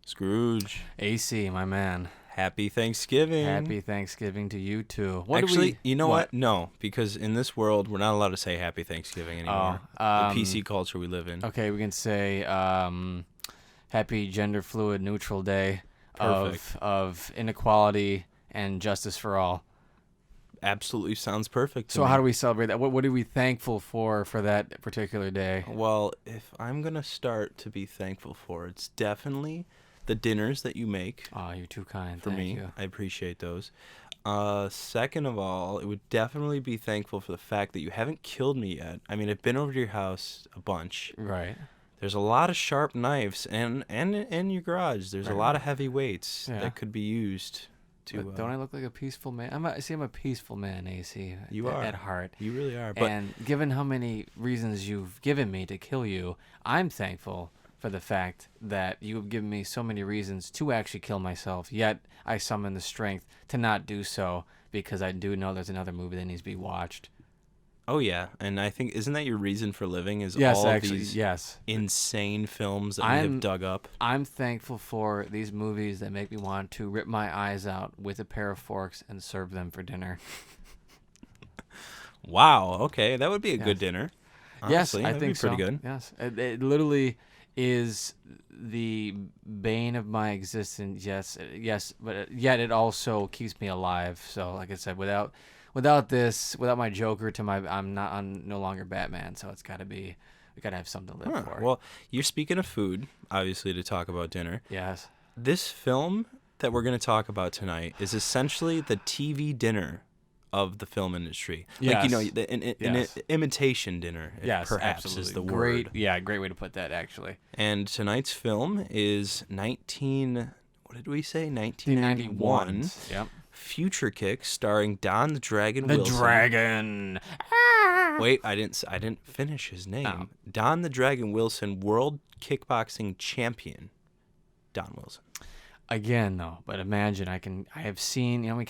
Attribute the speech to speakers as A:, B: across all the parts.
A: Scrooge.
B: AC, my man.
A: Happy Thanksgiving.
B: Happy Thanksgiving to you too.
A: You know what? No, because in this world, we're not allowed to say Happy Thanksgiving anymore. The PC culture we live in.
B: Okay, we can say Happy Gender Fluid Neutral Day of inequality and justice for all.
A: Absolutely sounds perfect.
B: So how do we celebrate that? What are we thankful for that particular day?
A: Well, if I'm going to start to be thankful for, it's definitely the dinners that you make.
B: Oh, you're too kind.
A: For
B: Thank
A: me,
B: you.
A: I appreciate those. Second of all, it would definitely be thankful for the fact that you haven't killed me yet. I mean, I've been over to your house a bunch.
B: Right.
A: There's a lot of sharp knives, and in your garage, there's a lot of heavy weights
B: Yeah.
A: that could be used to.
B: But don't I look like a peaceful man? I'm a peaceful man, AC.
A: You are
B: at heart.
A: You really are. But
B: And given how many reasons you've given me to kill you, I'm thankful for the fact that you have given me so many reasons to actually kill myself, yet I summon the strength to not do so because I do know there's another movie that needs to be watched.
A: oh yeah, and I think isn't that your reason for living? Is
B: Yes,
A: all
B: actually,
A: these
B: yes.
A: insane films that we have dug up?
B: I'm thankful for these movies that make me want to rip my eyes out with a pair of forks and serve them for dinner.
A: Wow. Okay, that would be a good
B: Yes.
A: dinner.
B: Yes,
A: Honestly,
B: I
A: that'd
B: think
A: be pretty
B: so.
A: good.
B: Yes, it literally is the bane of my existence. Yes, but yet it also keeps me alive. So, like I said, without my Joker I'm no longer Batman. So we gotta have something to live for.
A: Well, you're speaking of food, obviously, to talk about dinner.
B: Yes.
A: This film that we're going to talk about tonight is essentially the TV dinner of the film industry.
B: Yes.
A: Like, an imitation dinner, perhaps,
B: absolutely.
A: is the
B: great,
A: word.
B: Yeah, great way to put that, actually.
A: And tonight's film is 1991.
B: Yep.
A: Future Kick, starring Don the Dragon
B: The
A: Wilson.
B: Dragon.
A: Wait, I didn't finish his name.
B: Oh.
A: Don the Dragon Wilson, world kickboxing champion. Don Wilson.
B: Again, though, but imagine I have seen, how many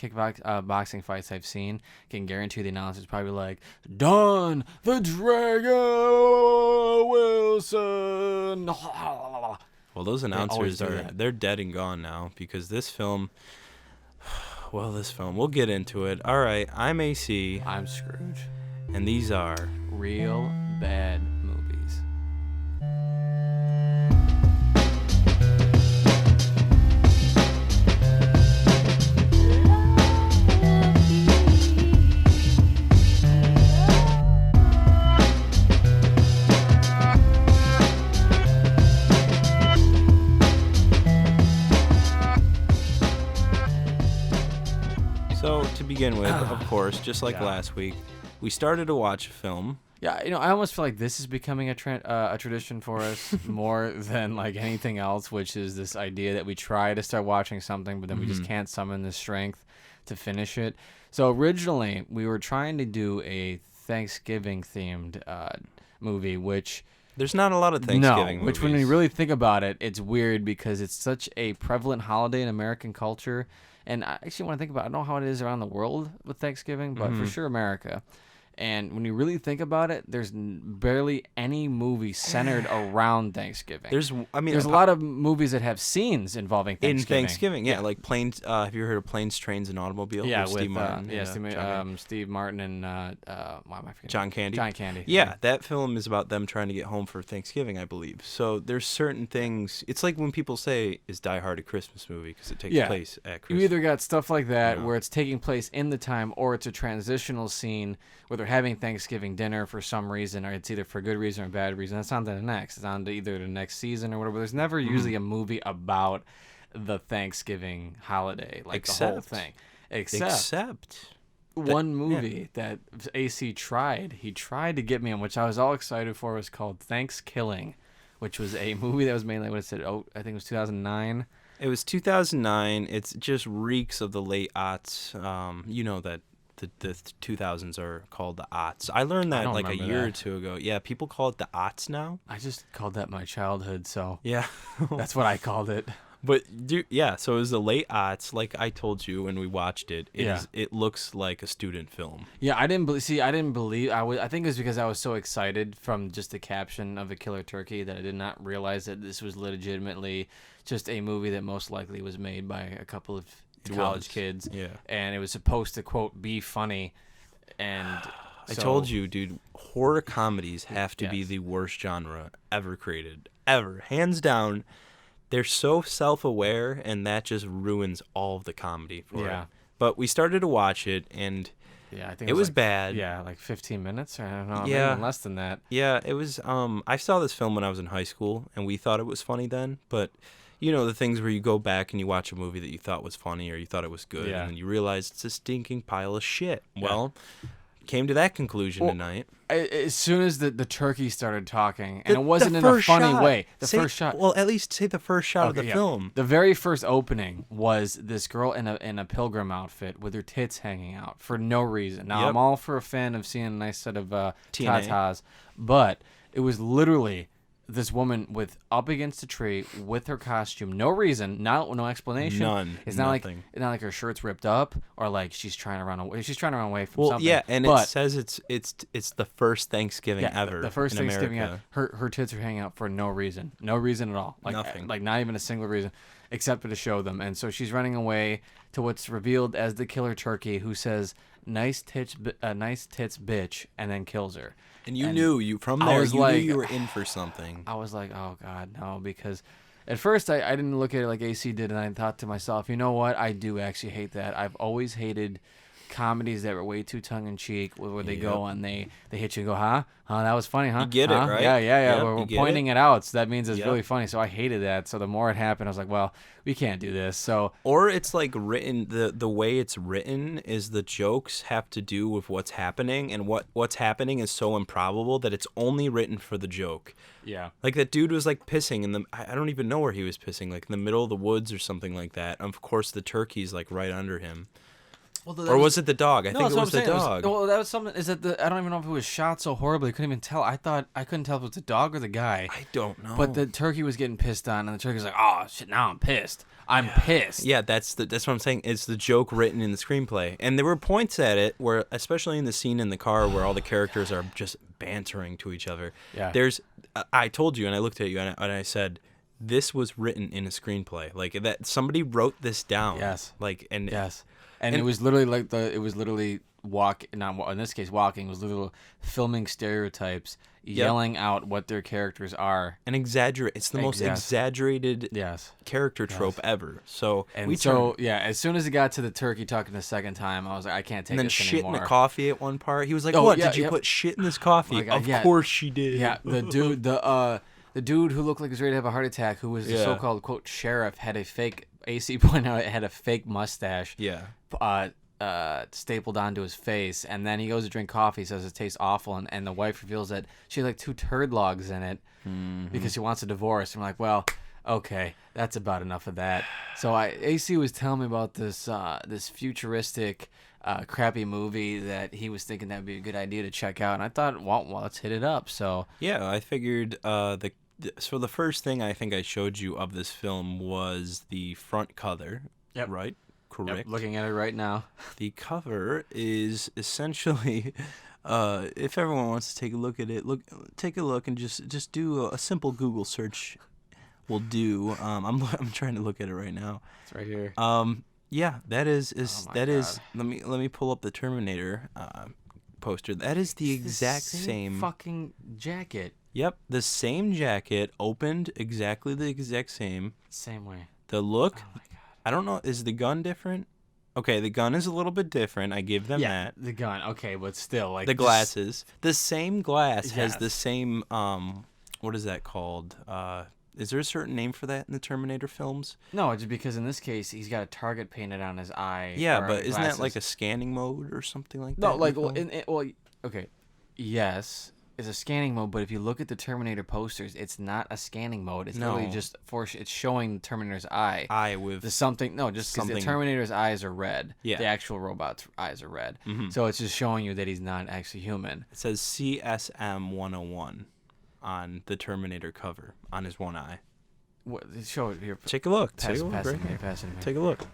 B: boxing fights I've seen. Can guarantee the announcer's probably like, Don the Dragon Wilson.
A: Well, those
B: always
A: announcers
B: do that.
A: they're dead and gone now because this film, we'll get into it. All right, I'm AC,
B: I'm Scrooge.
A: and these are
B: Real bad movies.
A: So to begin with, of course, just like
B: Yeah.
A: last week, we started to watch a film.
B: Yeah, I almost feel like this is becoming a tradition for us more than like anything else, which is this idea that we try to start watching something, but then we just can't summon the strength to finish it. So originally, we were trying to do a Thanksgiving-themed movie, which...
A: There's not a lot of Thanksgiving
B: which when
A: movies.
B: you really think about it, it's weird because it's such a prevalent holiday in American culture. And I actually want to think about, I don't know how it is around the world with Thanksgiving, but for sure America. And when you really think about it, there's barely any movie centered around Thanksgiving.
A: There's
B: a lot of movies that have scenes involving
A: in
B: Thanksgiving.
A: Thanksgiving, yeah, like planes. Have you heard of Planes, Trains, and Automobiles?
B: Yeah,
A: with Steve Martin.
B: Steve Martin and why am I forgetting?
A: John Candy.
B: John Candy.
A: Yeah, that film is about them trying to get home for Thanksgiving, I believe. So there's certain things. It's like when people say, "Is Die Hard a Christmas movie?" Because it takes place at Christmas.
B: You either got stuff like that
A: Yeah.
B: where it's taking place in the time, or it's a transitional scene where they're having Thanksgiving dinner for some reason, or it's either for good reason or bad reason. That's on to the next. It's on to either the next season or whatever. There's never usually a movie about the Thanksgiving holiday, like the whole thing. Except one movie that AC tried. He tried to get me on, which I was all excited for, was called Thanksgilling, which was a movie that was made, like, what is it? Oh, I think it was 2009.
A: It was 2009. It's just reeks of the late aughts. You know that the 2000s are called the aughts. I learned that like a year or two ago. Yeah, people call it the aughts now.
B: I just called that my childhood, so
A: Yeah.
B: that's what I called it.
A: But dude, yeah, so it was the late aughts. Like I told you when we watched it, it looks like a student film.
B: Yeah, I didn't believe. See, I didn't believe. I think it was because I was so excited from just the caption of a killer turkey that I did not realize that this was legitimately just a movie that most likely was made by a couple of college kids.
A: Yeah,
B: and it was supposed to quote be funny, and
A: I told you, dude, horror comedies have to be the worst genre ever created, ever, hands down. They're so self-aware, and that just ruins all of the comedy for it. But we started to watch it, and
B: I think
A: it was
B: like,
A: bad.
B: Yeah, like 15 minutes, or I don't know,
A: yeah,
B: maybe even less than that.
A: Yeah, it was. I saw this film when I was in high school, and we thought it was funny then. But you know the things where you go back and you watch a movie that you thought was funny or you thought it was good, and then you realize it's a stinking pile of shit. Well, came to that conclusion tonight.
B: As soon as the turkey started talking, and it wasn't in a funny way. First shot.
A: Well, at least say the first shot of the film.
B: The very first opening was this girl in a pilgrim outfit with her tits hanging out for no reason. Now I'm all for a fan of seeing a nice set of tatas, but it was literally this woman with up against a tree with her costume, no reason, no explanation.
A: None.
B: It's not like her shirt's ripped up or like she's trying to run away. She's trying to run away from something.
A: Yeah, and it says it's the first Thanksgiving ever.
B: The first
A: in
B: Thanksgiving
A: America.
B: ever. Her tits are hanging out for no reason at all. Like
A: nothing.
B: Like not even a single reason, except for to show them. And so she's running away to what's revealed as the killer turkey, who says nice tits, bitch, and then kills her.
A: And you knew you were in for something.
B: I was like, oh God, no, because at first I didn't look at it like AC did, and I thought to myself, you know what? I do actually hate that. I've always hated comedies that were way too tongue in cheek, where they go and they hit you and go, huh, that was funny, huh?
A: You get it, right?
B: Yeah.
A: Yep,
B: we're pointing it out, so that means it's really funny. So I hated that. So the more it happened, I was like, well, we can't do this. So
A: or it's like written, the way it's written is the jokes have to do with what's happening, and what's happening is so improbable that it's only written for the joke.
B: Yeah,
A: like that dude was like pissing in the, I don't even know where he was pissing, like in the middle of the woods or something like that. Of course, the turkey's like right under him. Or was it the dog? I think it was the dog.
B: That was something. Is that I don't even know if it was shot so horribly. I couldn't even tell. I couldn't tell if it was the dog or the guy.
A: I don't know.
B: But the turkey was getting pissed on, and the turkey's like, "Oh shit! Now I'm pissed. I'm pissed."
A: Yeah, that's what I'm saying. It's the joke written in the screenplay, and there were points at it where, especially in the scene in the car where all the characters are just bantering to each other.
B: Yeah.
A: I told you, and I looked at you, and I said, this was written in a screenplay. Like that, somebody wrote this down.
B: Yes.
A: Like and
B: yes. And it was literally like in this case walking was literally filming stereotypes, yelling out what their characters are,
A: and exaggerate. It's the most exaggerated character trope ever. So
B: as soon as it got to the turkey talking the second time, I was like, I can't take this anymore. And then
A: shit in the coffee at one part. He was like, "What? Did you put shit in this coffee?" Of course she did.
B: Yeah, the dude who looked like he was ready to have a heart attack, who was the so-called quote sheriff, had a fake. AC pointed out it had a fake mustache.
A: Yeah.
B: Stapled onto his face, and then he goes to drink coffee, says it tastes awful, and the wife reveals that she had like 2 turd logs in it because she wants a divorce. I'm like, well, okay, that's about enough of that. So AC was telling me about this futuristic crappy movie that he was thinking that would be a good idea to check out, and I thought, well, let's hit it up. So
A: yeah, I figured so the first thing I think I showed you of this film was the front cover.
B: Yep.
A: Right? Correct.
B: Yep, looking at it right now.
A: The cover is essentially, if everyone wants to take a look at it, take a look and just do a simple Google search. Will do. I'm trying to look at it right now.
B: It's right here.
A: Yeah, that is
B: God.
A: Let me pull up the Terminator poster. That is the exact
B: same fucking jacket.
A: Yep, the same jacket, opened exactly the exact same.
B: Same way.
A: The look.
B: Oh my God.
A: I don't know. Is the gun different? Okay, the gun is a little bit different. I give them that.
B: The gun. Okay, but still, like
A: the glasses. The same glass has the same. What is that called? Is there a certain name for that in the Terminator films?
B: No, it's because in this case he's got a target painted on his eye.
A: Yeah, but isn't that like a scanning mode or something like that?
B: No, like okay, yes. It's a scanning mode, but if you look at the Terminator posters, it's not a scanning mode. It's literally just it's showing the Terminator's eye.
A: With
B: just because the Terminator's eyes are red.
A: Yeah.
B: The actual robot's eyes are red.
A: Mm-hmm.
B: So it's just showing you that he's not actually human.
A: It says CSM 101 on the Terminator cover on his one eye.
B: What, show it here.
A: Take a look.
B: Pass it to me. Pass it to me.
A: Take a look.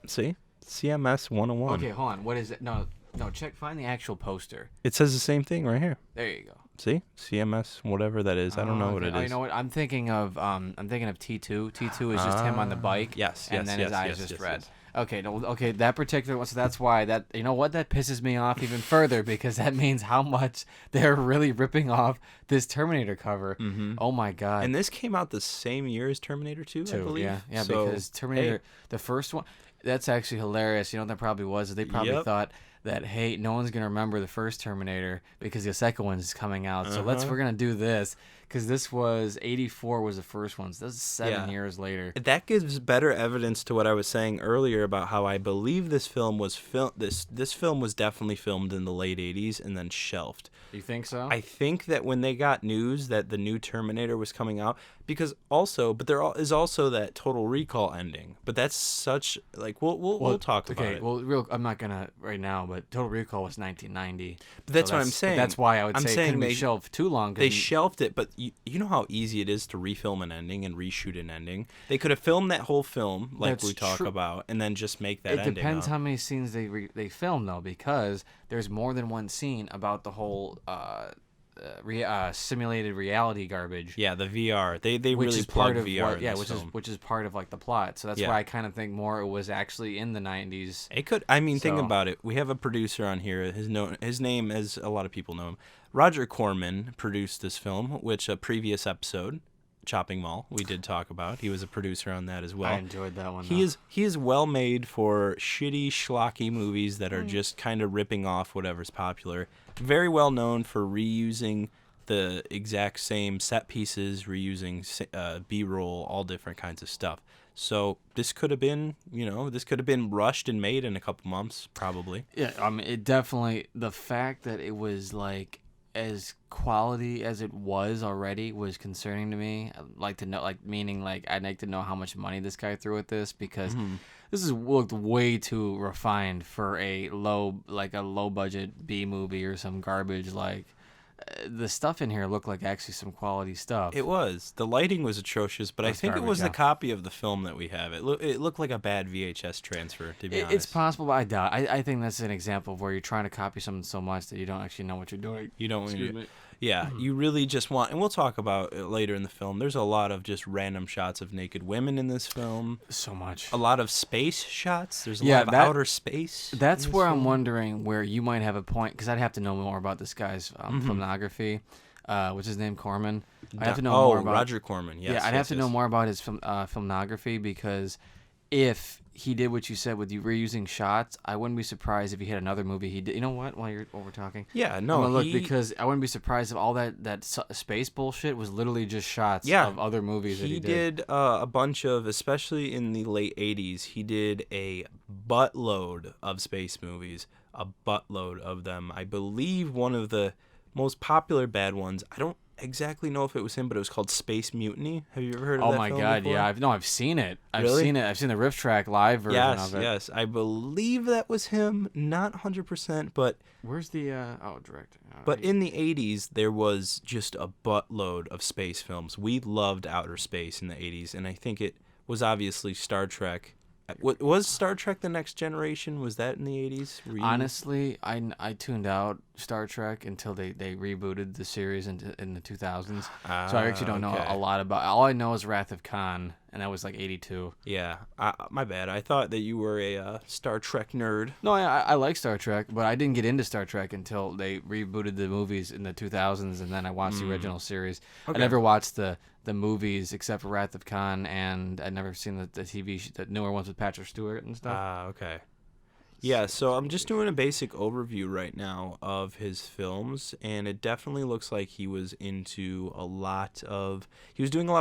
A: See? CMS 101.
B: Okay, hold on. What is it? No, check. Find the actual poster.
A: It says the same thing right here.
B: There you go.
A: See? CMS, whatever that is. I don't know what it is.
B: You know what? I'm thinking of T2. T2 is just him on the bike.
A: Yes,
B: and then his eyes just red. Yes. Okay, okay, that particular one. So that's why that. You know what? That pisses me off even further because that means how much they're really ripping off this Terminator cover. Mm-hmm. Oh my god!
A: And this came out the same year as Terminator 2, I believe.
B: Yeah, so, because Terminator, the first one, that's actually hilarious. You know what that probably was? They probably thought that, hey, no one's gonna remember the first Terminator because the second one is coming out. So we're gonna do this. Because this was 84 was the first one. So this is 7 years later.
A: That gives better evidence to what I was saying earlier about how I believe this film was this film was definitely filmed in the late 80s and then shelved.
B: You think so?
A: I think that when they got news that the new Terminator was coming out, but there is also that Total Recall ending. But that's such we'll talk about it.
B: Well, I'm not gonna right now, but Total Recall was 1990.
A: But that's what I'm saying.
B: That's why I would say it couldn't be shelved too long.
A: They shelved it, but you know how easy it is to refilm an ending and reshoot an ending. They could have filmed that whole film like we talk about, and then and then ending.
B: It depends how many scenes they film though, because there's more than one scene about the whole simulated reality garbage.
A: Yeah, the VR. They really plug VR.
B: Which is part of like the plot. So that's why I kind of think more it was actually in the 90s.
A: It could. I mean, think about it. We have a producer on here. His name, as a lot of people know him, Roger Corman, produced this film, which a previous episode, Chopping Mall, we did talk about. He was a producer on that as well.
B: I enjoyed that one.
A: He is well made for shitty, schlocky movies that are just kind of ripping off whatever's popular. Very well known for reusing the exact same set pieces, reusing B-roll, all different kinds of stuff. So this could have been, rushed and made in a couple months, probably.
B: Yeah, I mean, it definitely, the fact that it was like as quality as it was already was concerning to me. I'd like to know, I'd like to know how much money this guy threw at this, because this looked way too refined for a low budget B movie or some garbage. The stuff in here looked like actually some quality stuff.
A: It was. The lighting was atrocious, but I think it was the copy of the film that we have. It looked like a bad VHS transfer, to be honest.
B: It's possible, but I doubt. I think that's an example of where you're trying to copy something so much that you don't actually know what you're doing.
A: You don't. Yeah, you really just want, and we'll talk about it later in the film, there's a lot of just random shots of naked women in this film.
B: So much.
A: A lot of space shots. There's a lot of outer space.
B: That's where I'm wondering where you might have a point, because I'd have to know more about this guy's filmography. What's his name? Corman? I have to know more about
A: Roger Corman, yes.
B: Yeah, I'd have to know more about his filmography, because if he did what you said with you reusing shots, I wouldn't be surprised if he had another movie he did. You know what? While we're talking,
A: yeah, no,
B: I'm gonna look, because I wouldn't be surprised if all that space bullshit was literally just shots of other movies that he did.
A: He did a bunch of, especially in the late '80s, he did a buttload of space movies, a buttload of them. I believe one of the most popular bad ones, I don't exactly know if it was him, but it was called Space Mutiny. Have you ever heard of that film?
B: Oh my god,
A: before?
B: yeah. I've seen it.
A: Really?
B: Seen it. I've seen the riff track live version of it.
A: Yes, I believe that was him. Not 100%, but
B: where's the director?
A: But in the 80s, there was just a buttload of space films. We loved outer space in the 80s, and I think it was obviously Star Trek. Was Star Trek The Next Generation? Was that in the 80s?
B: Honestly, I tuned out Star Trek until they rebooted the series in the 2000s. So I actually don't know a lot about. All I know is Wrath of Khan, and that was like 82.
A: Yeah, my bad. I thought that you were a Star Trek nerd.
B: No, I like Star Trek, but I didn't get into Star Trek until they rebooted the movies in the 2000s, and then I watched the original series. Okay. I never watched the movies except for Wrath of Khan, and I'd never seen the TV, the newer ones with Patrick Stewart and stuff.
A: Okay. Yeah, so I'm just doing a basic overview right now of his films, and it definitely looks like he was doing a lot of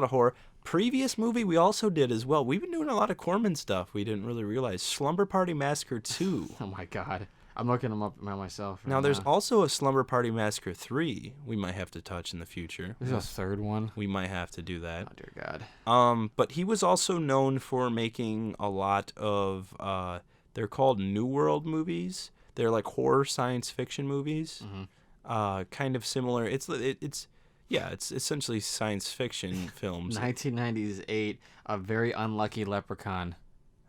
A: horror. Previous movie we also did as well. We've been doing a lot of Corman stuff we didn't really realize. Slumber Party Massacre 2.
B: Oh my god. I'm looking them up myself.
A: Now, there's also a Slumber Party Massacre 3 we might have to touch in the future.
B: There's a third one?
A: We might have to do that.
B: Oh, dear God.
A: But he was also known for making a lot of, they're called New World movies. They're like horror science fiction movies. Mm-hmm. Kind of similar. It's Yeah, it's essentially science fiction films.
B: 1998, a very unlucky leprechaun.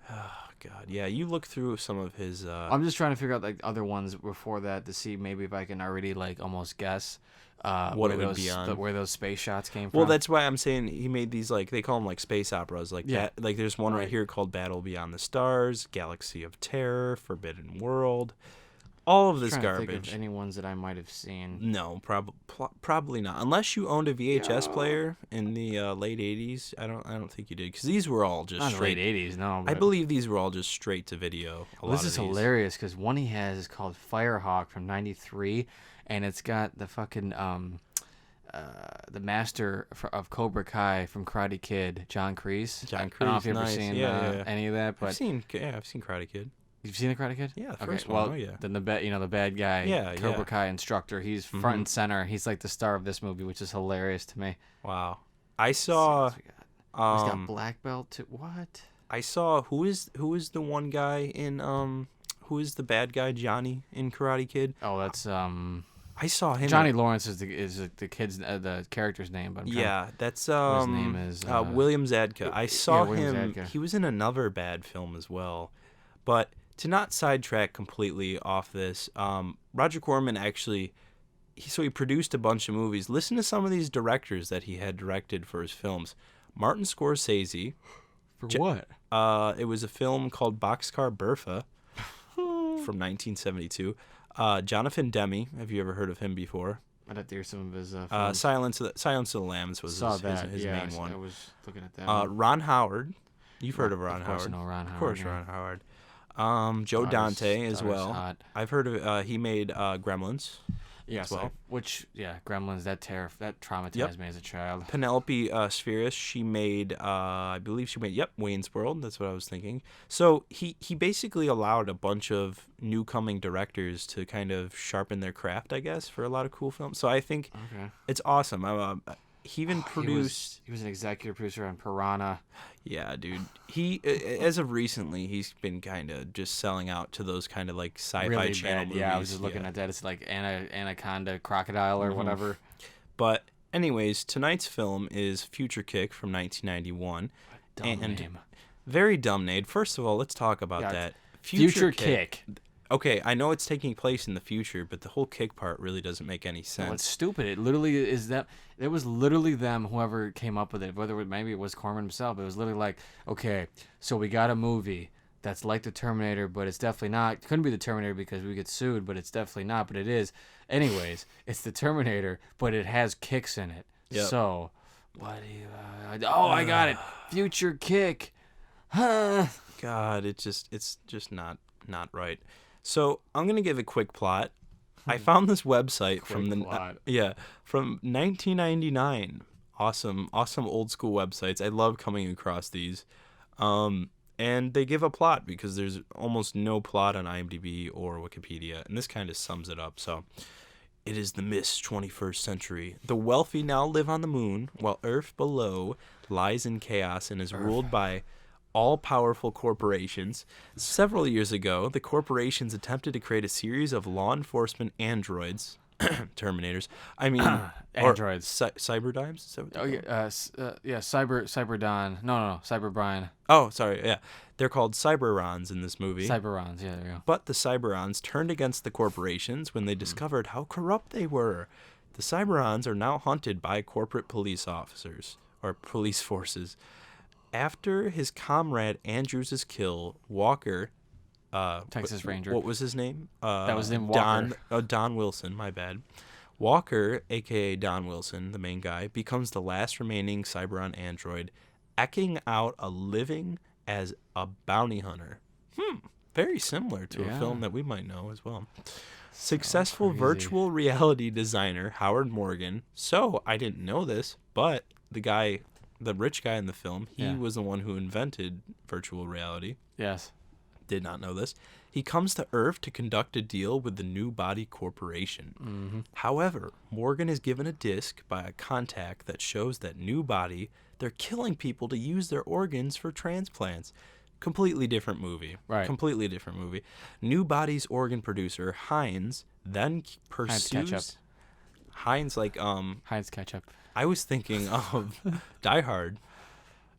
A: Oh God, yeah. You look through some of his.
B: I'm just trying to figure out like other ones before that to see maybe if I can already like almost guess
A: What
B: where
A: it would be on.
B: where those space shots came
A: Well,
B: from.
A: that's why I'm saying he made these like they call them like space operas. Like
B: Yeah.
A: that. Like there's one right
B: Right.
A: here called Battle Beyond the Stars, Galaxy of Terror, Forbidden World. All of this
B: trying to think
A: garbage.
B: of any ones that I might have seen.
A: No, probably not. Unless you owned a VHS player in the late '80s. I don't think you did because these were all just
B: Not in the
A: straight.
B: late 80s, no.
A: I
B: But
A: believe these were all just straight to video.
B: this is hilarious because one he has is called Firehawk from '93, and it's got the fucking the master of Cobra Kai from Karate Kid, John Kreese.
A: John
B: I don't know if
A: Kreese,
B: you've ever
A: nice.
B: seen
A: Yeah.
B: any of that, but
A: I've seen Karate Kid.
B: you've seen the Karate Kid?
A: Yeah, the
B: Okay,
A: first
B: well,
A: one. Oh yeah.
B: then the bad guy,
A: Yeah,
B: Cobra
A: yeah.
B: Kai instructor. He's front and center. He's like the star of this movie, which is hilarious to me.
A: Wow. I
B: Let's see what
A: saw.
B: else we got. He's got
A: Um,
B: black belt too. What?
A: I saw who is the one guy in who is the bad guy Johnny in Karate Kid?
B: Oh, that's
A: I saw him.
B: Johnny Lawrence is the kid's the character's name, but I'm trying
A: Yeah, that's
B: what his name is.
A: William Zadka. I saw
B: William
A: him.
B: Zadka.
A: He was in another bad film as well. But to not sidetrack completely off this, Roger Corman actually he produced a bunch of movies. Listen to some of these directors that he had directed for his films. Martin Scorsese.
B: for what?
A: It was a film called Boxcar Bertha from 1972. Jonathan Demme. Have you ever heard of him before?
B: I'd have to hear some of his films.
A: Silence of the Lambs was
B: Saw
A: his
B: that.
A: main
B: I
A: one.
B: was looking at that.
A: Ron Howard. You've heard of Ron
B: Of course
A: Howard.
B: I know Ron Howard.
A: Of course,
B: yeah.
A: Ron Howard. Joe
B: Daughter's-
A: Dante as
B: daughter's
A: well.
B: hot.
A: I've heard of. He made Gremlins.
B: Yes,
A: well.
B: Gremlins that traumatized
A: Yep.
B: me as a child.
A: Penelope Spheris. She made. I believe she made. Wayne's World. That's what I was thinking. So he basically allowed a bunch of new coming directors to kind of sharpen their craft, I guess, for a lot of cool films. So I think
B: Okay.
A: it's awesome. He even produced.
B: He was an executive producer on Piranha.
A: Yeah, dude. He as of recently, he's been kind of just selling out to those kind of like sci-fi
B: Really
A: channel
B: bad.
A: movies.
B: Yeah, I was just looking at that. It's like Anaconda Crocodile or whatever.
A: But anyways, tonight's film is Future Kick from 1991.
B: Dumb
A: And-
B: name.
A: Very dumb name. First of all, let's talk about
B: Yeah,
A: that.
B: Future Kick.
A: Okay, I know it's taking place in the future, but the whole kick part really doesn't make any
B: No, it's
A: sense.
B: stupid. It literally is that. It was literally them, whoever came up with it. Maybe it was Corman himself. It was literally like, okay, so we got a movie that's like the Terminator, but it's definitely not. It couldn't be the Terminator because we get sued, but it's definitely not. But it is. Anyways, it's the Terminator, but it has kicks in it.
A: Yep.
B: So, what do you? I got it. Future Kick. Huh.
A: God, it's just not right. So I'm gonna give a quick plot. I found this website from the
B: plot.
A: from 1999. Awesome old school websites. I love coming across these. And they give a plot because there's almost no plot on IMDb or Wikipedia, and this kind of sums it up. So, it is the mist 21st century. The wealthy now live on the moon, while Earth below lies in chaos and is ruled by all-powerful corporations. Several years ago, the corporations attempted to create a series of law enforcement androids, Terminators. I mean,
B: Androids.
A: Cyberdynes? Is that what they're called?
B: Cyberdon. No, Cyber Brian.
A: Oh, sorry, yeah. They're called Cyberons in this movie.
B: Cyberons. Yeah, there you go.
A: But the Cyberons turned against the corporations when they discovered how corrupt they were. The Cyberons are now hunted by corporate police officers, or police forces. After his comrade Andrews' kill, Walker...
B: Texas Ranger.
A: What was his name?
B: That was named Walker.
A: Don Wilson, my bad. Walker, a.k.a. Don Wilson, the main guy, becomes the last remaining Cyberon android, eking out a living as a bounty hunter. Very similar to a film that we might know as well. Successful
B: crazy.
A: virtual reality designer Howard Morgan. So, I didn't know this, but the rich guy in the film, he was the one who invented virtual reality.
B: Yes.
A: Did not know this. He comes to Earth to conduct a deal with the New Body Corporation.
B: Mm-hmm.
A: However, Morgan is given a disc by a contact that shows that New Body, they're killing people to use their organs for transplants. Completely different movie.
B: Right.
A: Completely different movie. New Body's organ producer, Heinz, then
B: Heinz ketchup.
A: pursues... Heinz, like
B: Heinz ketchup.
A: I was thinking of Die Hard.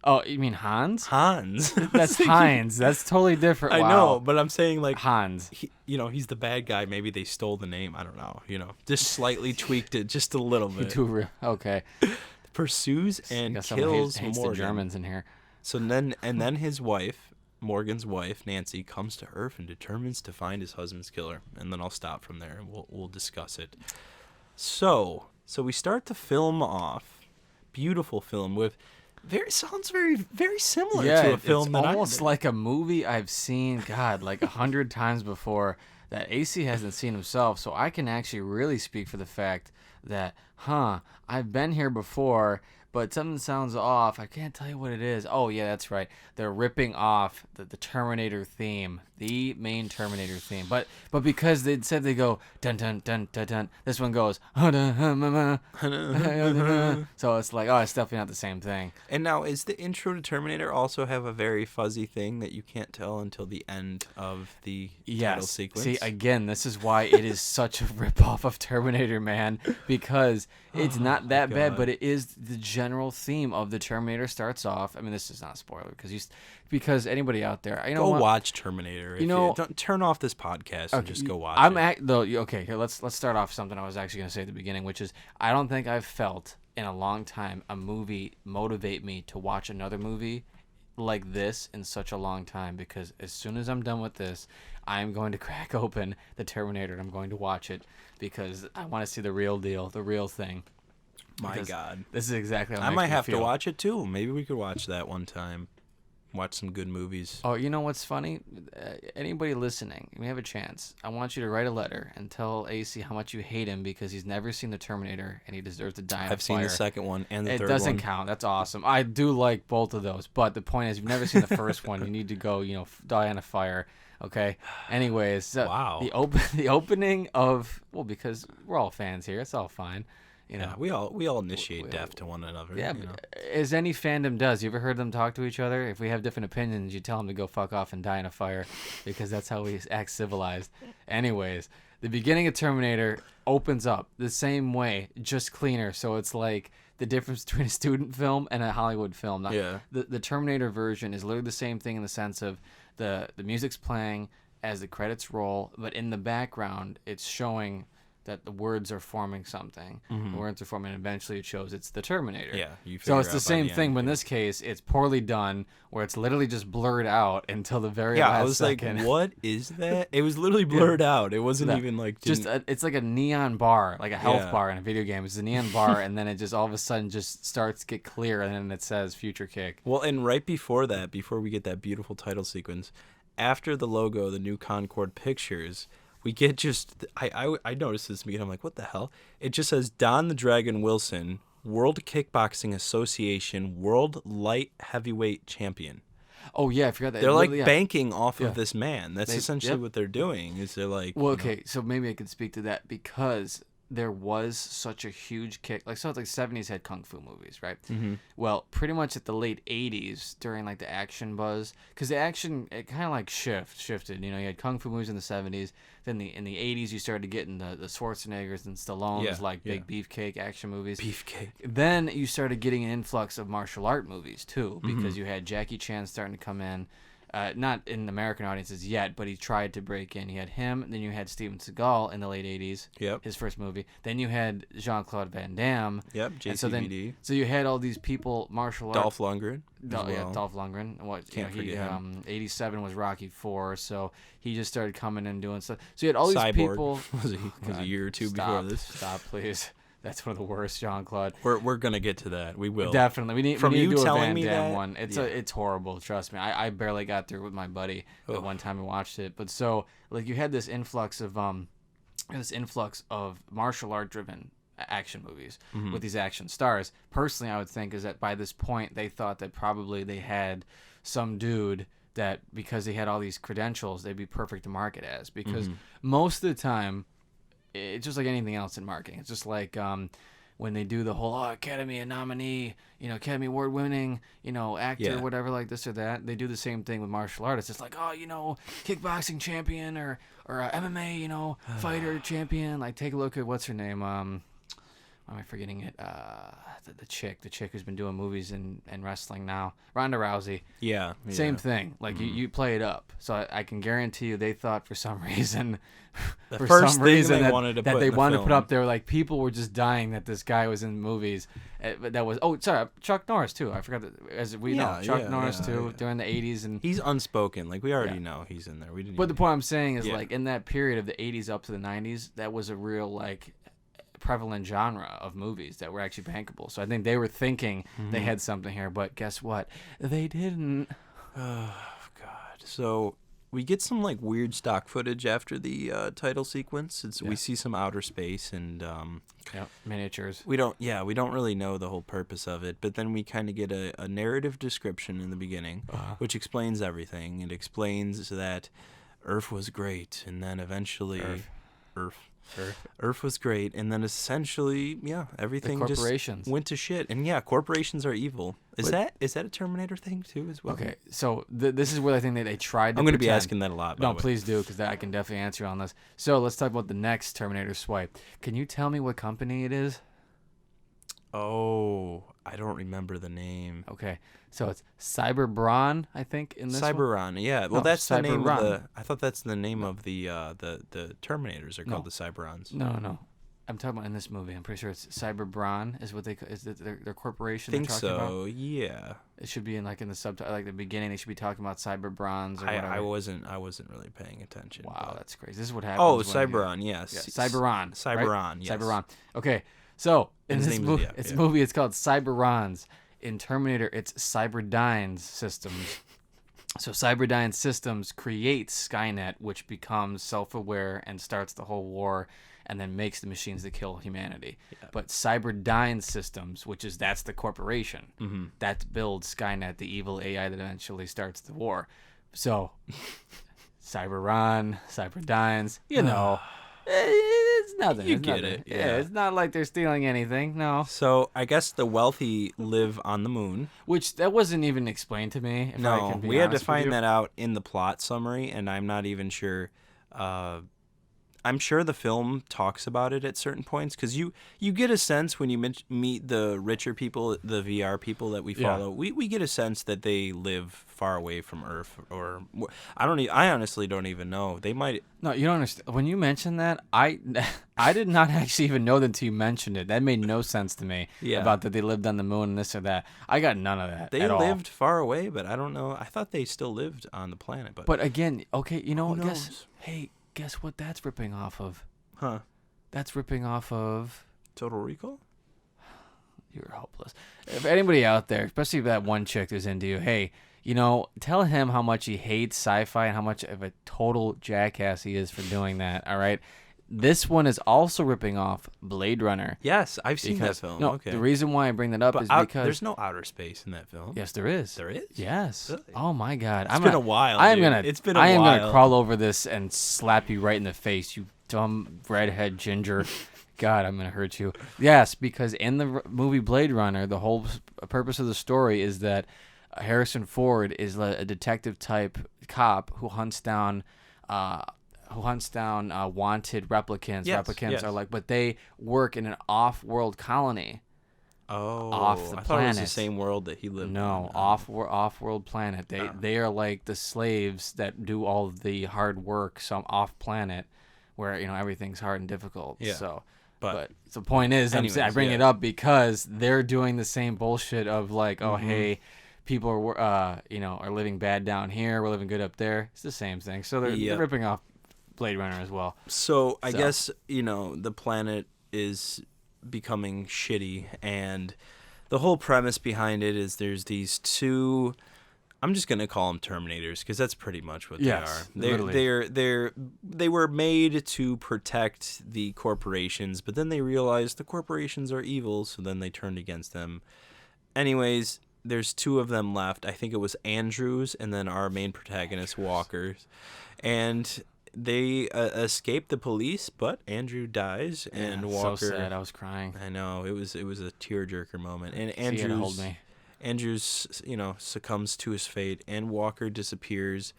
B: Oh, you mean Hans?
A: Hans.
B: That's Heinz. That's totally different.
A: I
B: Wow.
A: know, but I'm saying like
B: Hans.
A: he's the bad guy. Maybe they stole the name. I don't know. Just slightly tweaked it just a little bit.
B: Okay.
A: Pursues and kills
B: hates
A: Morgan.
B: the Germans in here.
A: So then his wife, Morgan's wife, Nancy, comes to Earth and determines to find his husband's killer. And then I'll stop from there and we'll discuss it. So we start the film off. Beautiful film with sounds very, very similar to a film that
B: almost like a movie I've seen, God, like 100 times before that AC hasn't seen himself. So I can actually really speak for the fact that, I've been here before, but something sounds off. I can't tell you what it is. Oh, yeah, that's right. They're ripping off the Terminator theme, the main Terminator theme. But because they said they go dun dun dun dun dun, this one goes so it's like, it's definitely not the same thing.
A: And now, is the intro to Terminator also have a very fuzzy thing that you can't tell until the end of the title sequence?
B: See, again, this is why it is such a ripoff of Terminator, man, because it's not that bad, but it is the general theme of the Terminator starts off. I mean, this is not a spoiler because anybody out there,
A: watch Terminator. Don't turn off this podcast and just go watch it.
B: Okay, here, let's start off something I was actually going to say at the beginning, which is I don't think I've felt in a long time a movie motivate me to watch another movie like this in such a long time, because as soon as I'm done with this, I'm going to crack open the Terminator and I'm going to watch it because I want to see the real deal, the real thing.
A: My God.
B: This is exactly how
A: I might have to watch it too. Maybe we could watch that one time. Watch some good movies.
B: Oh, you know what's funny? Anybody listening, you may have a chance. I want you to write a letter and tell AC how much you hate him because he's never seen the Terminator and he deserves to die in a fire.
A: I've seen the second one and the third one.
B: It doesn't count. That's awesome. I do like both of those, but the point is, you've never seen the first one. You need to go, die in a fire. Okay. Anyways,
A: wow.
B: The opening of because we're all fans here. It's all fine.
A: We all initiate death to one another.
B: Yeah, as any fandom does. You ever heard them talk to each other? If we have different opinions, you tell them to go fuck off and die in a fire, because that's how we act civilized. Anyways, the beginning of Terminator opens up the same way, just cleaner. So it's like the difference between a student film and a Hollywood film. The Terminator version is literally the same thing in the sense of the music's playing as the credits roll, but in the background it's showing that the words are forming something. Mm-hmm. The words are forming, and eventually it shows it's the Terminator.
A: Yeah,
B: so it's the same thing, but in this case, it's poorly done, where it's literally just blurred out until the very last second.
A: Like, what is that? It was literally blurred out. It wasn't even like...
B: it's like a neon bar, like a health bar in a video game. It's a neon bar, and then it just all of a sudden just starts to get clear, and then it says Future Kick.
A: Well, and right before that, before we get that beautiful title sequence, after the logo, the new Concord Pictures... we get I noticed this meeting. I'm like, what the hell? It just says Don the Dragon Wilson, World Kickboxing Association World Light Heavyweight Champion.
B: Oh yeah, I forgot that.
A: They're like banking off of this man. That's essentially what they're doing. Is they're like,
B: well, okay, so maybe I could speak to that because there was such a huge kick. Like, so it's like 70s had kung fu movies, right? Mm-hmm. Well, pretty much at the late 80s during like the action buzz, because the action, it kind of like shifted. You had kung fu movies in the 70s. Then in the 80s, you started getting the Schwarzeneggers and Stallones, big beefcake action movies.
A: Beefcake.
B: Then you started getting an influx of martial art movies too, because you had Jackie Chan starting to come in. Not in American audiences yet, but he tried to break in. You had him, then you had Steven Seagal in the late 80s, his first movie. Then you had Jean-Claude Van Damme.
A: Yep, JCVD.
B: So you had all these people, martial arts.
A: Dolph Lundgren.
B: Yeah, Dolph Lundgren.
A: Can't forget him.
B: 87 was Rocky IV, so he just started coming and doing stuff. So you had all these
A: Cyborg
B: people.
A: was a year or two before this.
B: Stop, please. That's one of the worst, Jean-Claude.
A: We're gonna get to that. We will
B: definitely. We need to do a Van
A: me
B: Damme
A: that,
B: one. It's horrible. Trust me. I barely got through with my buddy the one time we watched it. But so like you had this influx of martial art driven action movies with these action stars. Personally, I would think is that by this point they thought that probably they had some dude that because he had all these credentials they'd be perfect to market as, because most of the time. It's just like anything else in marketing. It's just like when they do the whole Academy nominee, Academy Award winning, actor, whatever, like this or that. They do the same thing with martial artists. It's like, kickboxing champion or MMA, fighter champion. Like take a look at what's her name, why am I forgetting it? The chick who's been doing movies and wrestling now, Ronda Rousey.
A: Yeah.
B: Same thing. Like you play it up, so I can guarantee you they thought for some reason,
A: they wanted to
B: put up there, like people were just dying that this guy was in movies. That was Chuck Norris too. I forgot that, as we know Chuck Norris too during the 80s, and
A: he's unspoken. Like we already know he's in there. We didn't.
B: But the point I'm saying is like in that period of the 80s up to the 90s, that was a real like prevalent genre of movies that were actually bankable. So I think they were thinking they had something here, but guess what? They didn't.
A: Oh God! So we get some like weird stock footage after the title sequence. We see some outer space and
B: miniatures.
A: We don't really know the whole purpose of it, but then we kind of get a narrative description in the beginning, which explains everything. It explains that Earth was great, and then eventually Earth was great, and then essentially, everything just went to shit. And corporations are evil. Is that a Terminator thing too as well?
B: Okay, so this is where I think they tried to
A: I'm going to be asking that a lot.
B: No, please do, because I can definitely answer you on this. So let's talk about the next Terminator swipe. Can you tell me what company it is?
A: Oh, I don't remember the name.
B: Okay, so it's Cyberbrawn, I think, in this
A: Cyberron, yeah. Well, that's the name of the... I thought that's the name of the Terminators are called the Cyberons.
B: No. I'm talking about in this movie. I'm pretty sure it's Cyberbrawn is what their corporation.
A: I think
B: so.
A: About. Yeah.
B: It should be in the subtitle, like the beginning. They should be talking about Cyberbrons or whatever.
A: I wasn't really paying attention.
B: Wow, that's crazy. This is what happens.
A: Oh, Cyberon, yes.
B: Yeah, Cyberon.
A: Cyberon,
B: right?
A: yes.
B: Cyberon. Okay, so in this movie, it's called Cyberons. In Terminator, it's Cyberdyne's systems. So Cyberdyne Systems creates Skynet, which becomes self-aware and starts the whole war, and then makes the machines that kill humanity. Yeah. But Cyberdyne Systems, that's the corporation, that builds Skynet, the evil AI that eventually starts the war. So Cyberon, Cyberdynes, it's nothing.
A: You get it.
B: Yeah, it's not like they're stealing anything. No.
A: So I guess the wealthy live on the moon,
B: which that wasn't even explained to me.
A: We had to find that out in the plot summary, and I'm not even sure. I'm sure the film talks about it at certain points, because you get a sense when you meet the richer people, the VR people that we follow. We get a sense that they live far away from Earth, or I honestly don't even know. They might.
B: No, you don't understand. When you mentioned that, I did not actually even know that until you mentioned it. That made no sense to me. About that they lived on the moon and this or that. I got none of that.
A: They lived far away, but I don't know. I thought they still lived on the planet. But
B: again, okay, guess what that's ripping off of?
A: Huh?
B: That's ripping off of
A: Total Recall?
B: You're hopeless. If anybody out there, especially if that one chick who's into you, hey, tell him how much he hates sci-fi and how much of a total jackass he is for doing that, all right? This one is also ripping off Blade Runner.
A: Yes, I've seen that film.
B: No, okay. The reason why I bring that up is because...
A: There's no outer space in that film.
B: Yes, there is.
A: There is?
B: Yes.
A: Really?
B: Oh, my God.
A: It's been a while,
B: I am going to crawl over this and slap you right in the face, you dumb redhead ginger. God, I'm going to hurt you. Yes, because in the movie Blade Runner, the whole purpose of the story is that Harrison Ford is a detective-type cop who hunts down... wanted replicants.
A: Yes,
B: replicants are but they work in an off-world colony.
A: Oh,
B: off the
A: I
B: planet.
A: thought it was the same world that he lived in.
B: No, off-world planet. They are like the slaves that do all of the hard work, some off-planet, where everything's hard and difficult.
A: Yeah.
B: So, but the point is, I bring it up because they're doing the same bullshit of hey, people are are living bad down here, we're living good up there. It's the same thing. So they're ripping off Blade Runner as well.
A: So I guess the planet is becoming shitty, and the whole premise behind it is there's these two. I'm just gonna call them Terminators because that's pretty much what they are. They were made to protect the corporations, but then they realized the corporations are evil, so then they turned against them. Anyways, there's two of them left. I think it was Andrews and then our main protagonist Walker's, and they escape the police, but Andrew dies, and Walker.
B: So sad. I was crying.
A: I know it was a tearjerker moment, and Andrews, succumbs to his fate, and Walker disappears.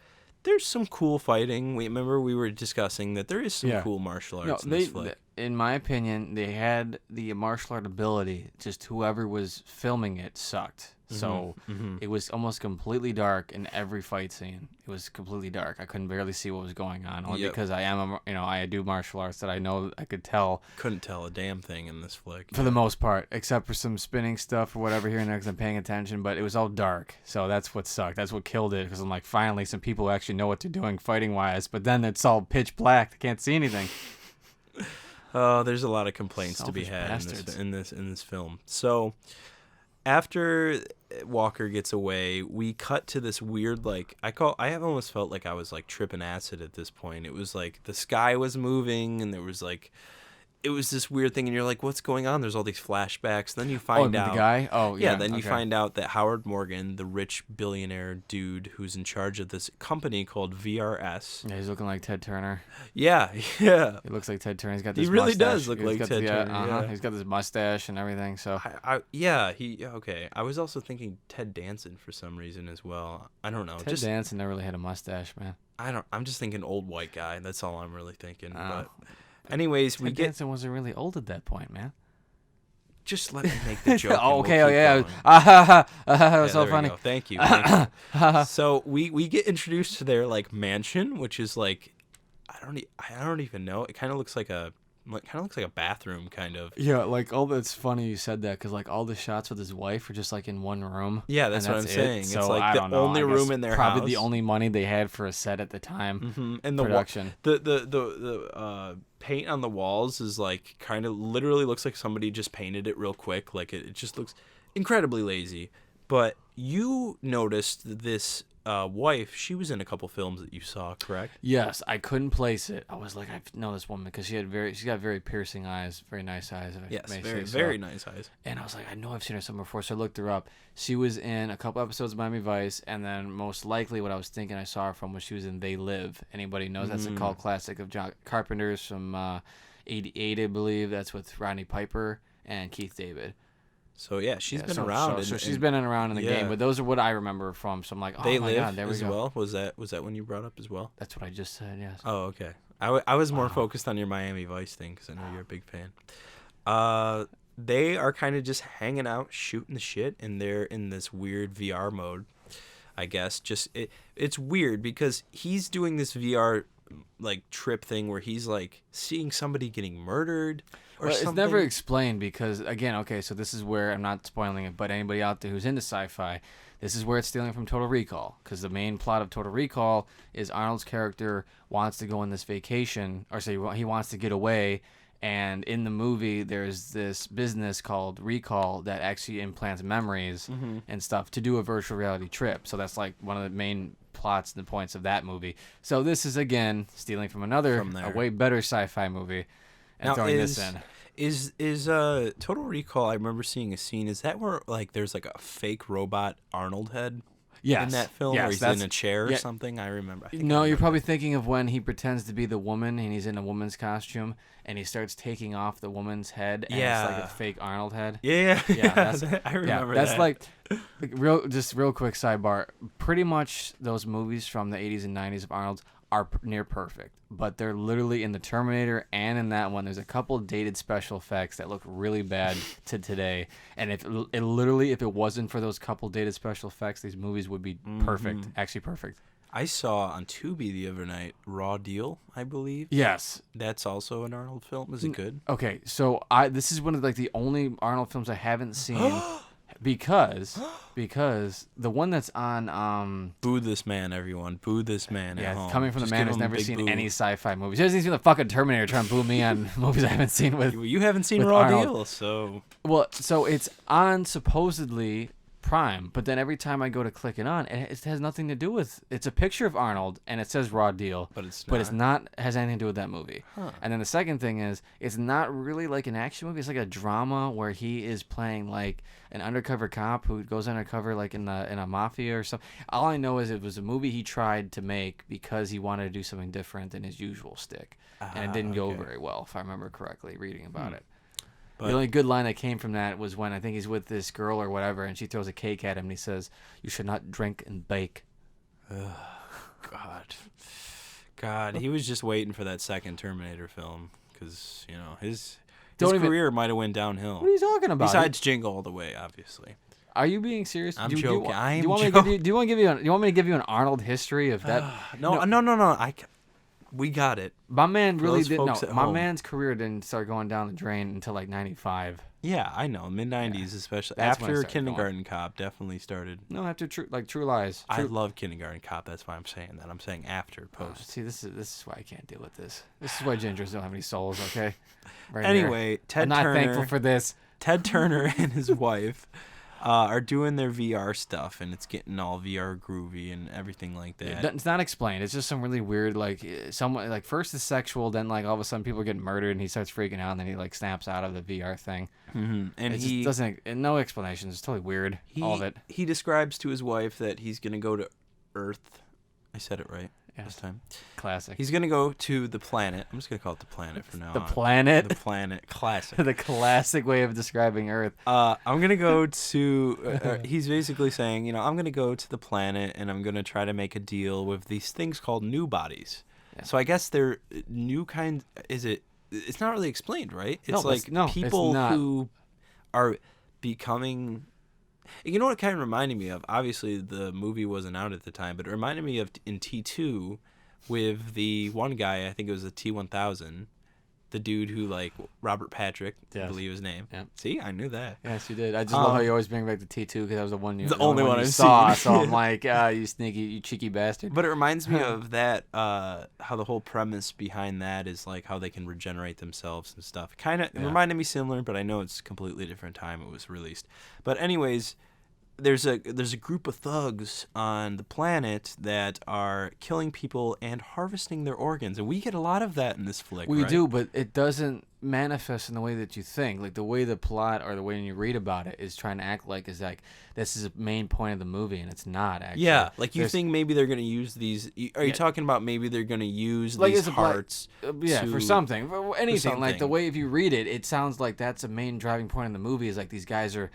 A: There's some cool fighting. We were discussing that there is some cool martial arts in this flick.
B: in my opinion, they had the martial art ability. Just whoever was filming it sucked. So it was almost completely dark in every fight scene. It was completely dark. I couldn't barely see what was going on, only because I do martial arts that I know I could tell.
A: Couldn't tell a damn thing in this flick.
B: For the most part, except for some spinning stuff or whatever here and there because I'm paying attention, but it was all dark. So that's what sucked. That's what killed it because I'm like, finally, some people actually know what they're doing fighting-wise, but then it's all pitch black. They can't see anything.
A: Oh, there's a lot of complaints
B: Selfish
A: to be had
B: bastards.
A: in this film. So after Walker gets away, we cut to this weird, like, I have almost felt like I was like tripping acid at this point. It was like the sky was moving and there was like, it was this weird thing and you're like, what's going on? There's all these flashbacks. Then you find out
B: the guy? Oh, yeah.
A: then you find out that Howard Morgan, the rich billionaire dude who's in charge of this company called VRS.
B: Yeah, he's looking like Ted Turner.
A: Yeah.
B: He looks like Ted Turner. He's got this
A: He really
B: mustache.
A: does look like Ted Turner. Yeah.
B: He's got this mustache and everything. So
A: Okay. I was also thinking Ted Danson for some reason as well. I don't know.
B: Ted Danson never really had a mustache, man.
A: I'm just thinking old white guy. That's all I'm really thinking.
B: Oh.
A: But anyways,
B: Ted Danson wasn't really old at that point, man.
A: Just let me make the joke.
B: Oh,
A: and
B: okay.
A: we'll
B: Oh, yeah.
A: keep going.
B: That was so
A: there we
B: funny.
A: go. Thank you. So we get introduced to their like mansion, which is like I don't even know. It kind of looks like a bathroom, kind of.
B: Yeah, like it's funny you said that because like all the shots with his wife are just like in one room.
A: Yeah, that's what I'm saying.
B: So
A: it's like
B: I
A: the
B: don't know.
A: only room in their
B: probably
A: house.
B: the only money they had for a set at the time.
A: And the
B: production.
A: The paint on the walls is like kind of literally looks like somebody just painted it real quick. Like it just looks incredibly lazy. But you noticed this wife. She was in a couple films that you saw, correct?
B: Yes, I couldn't place it. I was like, I know this woman because she's got very piercing eyes, very nice eyes.
A: Yes, very nice eyes.
B: And I was like, I know I've seen her somewhere before, so I looked her up. She was in a couple episodes of Miami Vice, and then most likely what I was thinking I saw her from was she was in They Live. Anybody knows that's a cult classic of John Carpenter's from '88, I believe. That's with Rodney Piper and Keith David.
A: So yeah, she's been around.
B: So she's been around in the game, but those are what I remember from. So I'm like, oh
A: They
B: my
A: Live
B: god, there we
A: as
B: go.
A: well. Was that when you brought up as well?
B: That's what I just said. Yes.
A: Oh, okay. I was more focused on your Miami Vice thing because I know you're a big fan. They are kind of just hanging out, shooting the shit, and they're in this weird VR mode. I guess it's weird because he's doing this VR like trip thing where he's like seeing somebody getting murdered. Or
B: Well,
A: something.
B: it's never explained because, again, okay, so this is where, I'm not spoiling it, but anybody out there who's into sci-fi, this is where it's stealing from Total Recall. Because the main plot of Total Recall is Arnold's character wants to go on this vacation, or say he wants to get away, and in the movie there's this business called Recall that actually implants memories and stuff to do a virtual reality trip. So that's like one of the main plots and the points of that movie. So this is, again, stealing from a way better sci-fi movie. And
A: now,
B: throwing this in.
A: Is Total Recall? I remember seeing a scene. Is that where like there's like a fake robot Arnold head?
B: Yes.
A: In that film,
B: yes,
A: where he's in a chair or something. I remember.
B: You're probably thinking of when he pretends to be the woman and he's in a woman's costume and he starts taking off the woman's head and it's like a fake Arnold head.
A: Yeah. I remember that.
B: That's like real quick sidebar. Pretty much those movies from the 80s and 90s of Arnold's are near perfect, but they're literally in the Terminator and in that one there's a couple dated special effects that look really bad to today, and if it wasn't for those couple dated special effects, these movies would be perfect, actually perfect.
A: I saw on Tubi the other night Raw Deal, I believe.
B: Yes,
A: that's also an Arnold film. Is it good?
B: Okay, so this is one of like the only Arnold films I haven't seen. Because the one that's on
A: Boo This Man, everyone. Boo this man at home.
B: Coming from
A: Just
B: the man
A: give
B: who's
A: him a
B: never
A: big
B: seen
A: boo.
B: any sci-fi movies. He hasn't seen the fucking Terminator trying to boo me on movies I haven't seen with.
A: You haven't seen
B: with
A: Raw
B: Arnold.
A: Deal, so.
B: Well, so it's on supposedly Prime, but then every time I go to click it on, it has nothing to do with. It's a picture of Arnold and it says Raw Deal,
A: but it's
B: not has anything to do with that movie.
A: Huh.
B: And then the second thing is, it's not really like an action movie. It's like a drama where he is playing like an undercover cop who goes undercover like in a mafia or something. All I know is it was a movie he tried to make because he wanted to do something different than his usual stick, and it didn't go very well, if I remember correctly, reading about it. But the only good line that came from that was when I think he's with this girl or whatever, and she throws a cake at him, and he says, "You should not drink and bake."
A: God, he was just waiting for that second Terminator film. because his
B: Don't even-
A: career might have went downhill.
B: What are you talking about?
A: Besides Jingle All the Way, obviously.
B: Are you being serious?
A: I'm
B: do
A: joking.
B: Do you want me to give you an Arnold history of that?
A: No. We got it.
B: My man really
A: those
B: didn't.
A: folks
B: No,
A: at
B: my
A: home.
B: man's career didn't start going down the drain until like 95.
A: Yeah, I know. Mid 90s, especially
B: That's when it
A: after
B: started
A: Kindergarten Cop, definitely started.
B: No, after True Lies.
A: I love Kindergarten Cop. That's why I'm saying that. I'm saying after post.
B: See, this is why I can't deal with this. This is why gingers don't have any souls. Okay. Right
A: Anyway,
B: here.
A: Ted
B: I'm not
A: Turner.
B: thankful for this.
A: Ted Turner and his wife are doing their VR stuff, and it's getting all VR groovy and everything like that.
B: It's not explained. It's just some really weird, like, someone, like, first it's sexual, then, like, all of a sudden people get murdered, and he starts freaking out, and then he, like, snaps out of the VR thing.
A: Mm-hmm. And
B: it
A: he
B: just doesn't, no explanations. It's totally weird, all of it.
A: He describes to his wife that he's going to go to Earth. I said it right this time.
B: Classic.
A: He's going to go to the planet. I'm just going to call it the planet for now.
B: The planet?
A: The planet. Classic.
B: The classic way of describing Earth.
A: I'm going to go to... he's basically saying, I'm going to go to the planet, and I'm going to try to make a deal with these things called new bodies. Yeah. So I guess they're new kind... Is it... It's not really explained, right? It's people who are becoming... You know what it kind of reminded me of? Obviously, the movie wasn't out at the time, but it reminded me of in T2 with the one guy, I think it was the T-1000, the dude who, like, Robert Patrick, I believe his name.
B: Yeah.
A: See, I knew that.
B: Yes, you did. I just love how you always bring back the T2 because that was the one
A: the only one I
B: saw.
A: seen.
B: So I'm like, you sneaky, you cheeky bastard.
A: But it reminds me of that, how the whole premise behind that is, like, how they can regenerate themselves and stuff. It reminded me similar, but I know it's a completely different time it was released. But anyways... There's a group of thugs on the planet that are killing people and harvesting their organs, and we get a lot of that in this flick.
B: We
A: right?
B: do, but it doesn't manifest in the way that you think. Like the way the plot or the way you read about it is trying to act like is like this is a main point of the movie, and it's not actually.
A: Yeah, like you think maybe they're gonna use these. Are you talking about maybe they're gonna use
B: like
A: these hearts?
B: For something, for anything.
A: something.
B: Like the way if you read it, it sounds like that's a main driving point in the movie. Is like these guys are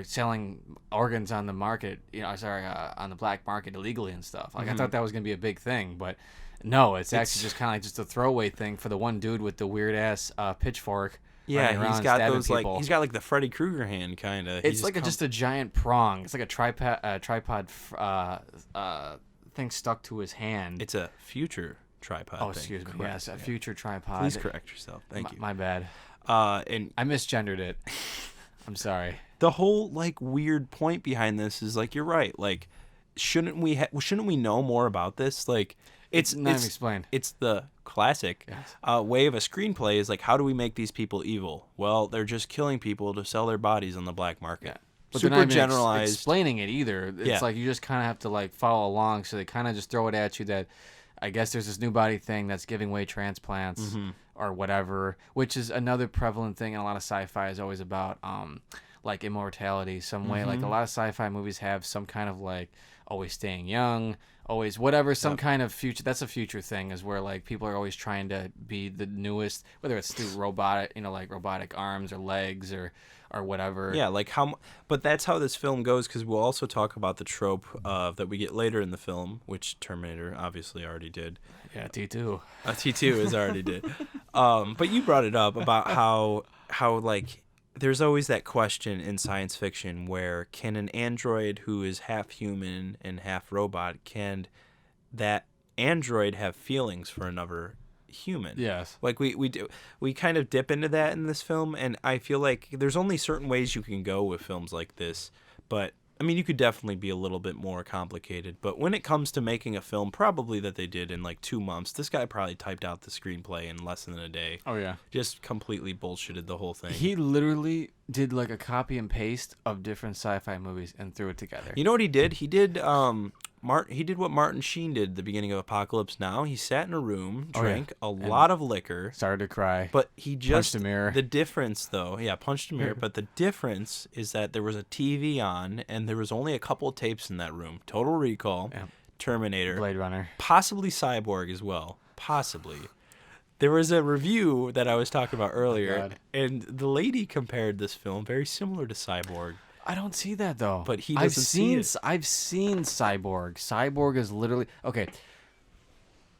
B: selling organs on the market, on the black market illegally and stuff. Like I thought that was gonna be a big thing, but no, it's actually just kind of like just a throwaway thing for the one dude with the weird ass pitchfork.
A: Yeah, he's got those people. He's got like the Freddy Krueger hand kind of.
B: It's like just a giant prong. It's like a tripod thing stuck to his hand.
A: It's a future tripod.
B: Oh, excuse me. Yes, a future tripod.
A: Please correct yourself. Thank you.
B: My bad.
A: And
B: I misgendered it. I'm sorry.
A: The whole like weird point behind this is like you're right. Like, shouldn't we know more about this? Like, it's
B: not even explained.
A: It's the classic way of a screenplay is like, how do we make these people evil? Well, they're just killing people to sell their bodies on the black market.
B: Yeah. But
A: super
B: they're not even
A: generalized.
B: Explaining it either. It's like you just kind of have to like follow along. So they kind of just throw it at you that I guess there's this new body thing that's giving away transplants or whatever, which is another prevalent thing in a lot of sci-fi is always about like immortality some way. Like a lot of sci-fi movies have some kind of like always staying young, always whatever, some kind of future. That's a future thing is where like people are always trying to be the newest, whether it's through robotic, like robotic arms or legs or whatever.
A: Yeah, like but that's how this film goes because we'll also talk about the trope that we get later in the film, which Terminator obviously already did.
B: Yeah, T2.
A: T2 is already did. But you brought it up about how like there's always that question in science fiction where can an android who is half human and half robot, can that android have feelings for another human?
B: Yes.
A: Like we kind of dip into that in this film, and I feel like there's only certain ways you can go with films like this, but I mean, you could definitely be a little bit more complicated, but when it comes to making a film, probably that they did in like 2 months, this guy probably typed out the screenplay in less than a day.
B: Oh, yeah.
A: Just completely bullshitted the whole thing.
B: He literally did like a copy and paste of different sci-fi movies and threw it together.
A: You know what he did? He did what Martin Sheen did at the beginning of Apocalypse Now. He sat in a room, drank a lot of liquor.
B: Started to cry.
A: But he just...
B: punched a mirror.
A: The difference, though... Yeah, punched a mirror. But the difference is that there was a TV on, and there was only a couple of tapes in that room. Total Recall, Terminator...
B: Blade Runner.
A: Possibly Cyborg as well. Possibly. There was a review that I was talking about earlier, and the lady compared this film very similar to Cyborg.
B: I don't see that though.
A: But he doesn't see it.
B: I've seen Cyborg. Cyborg is literally okay.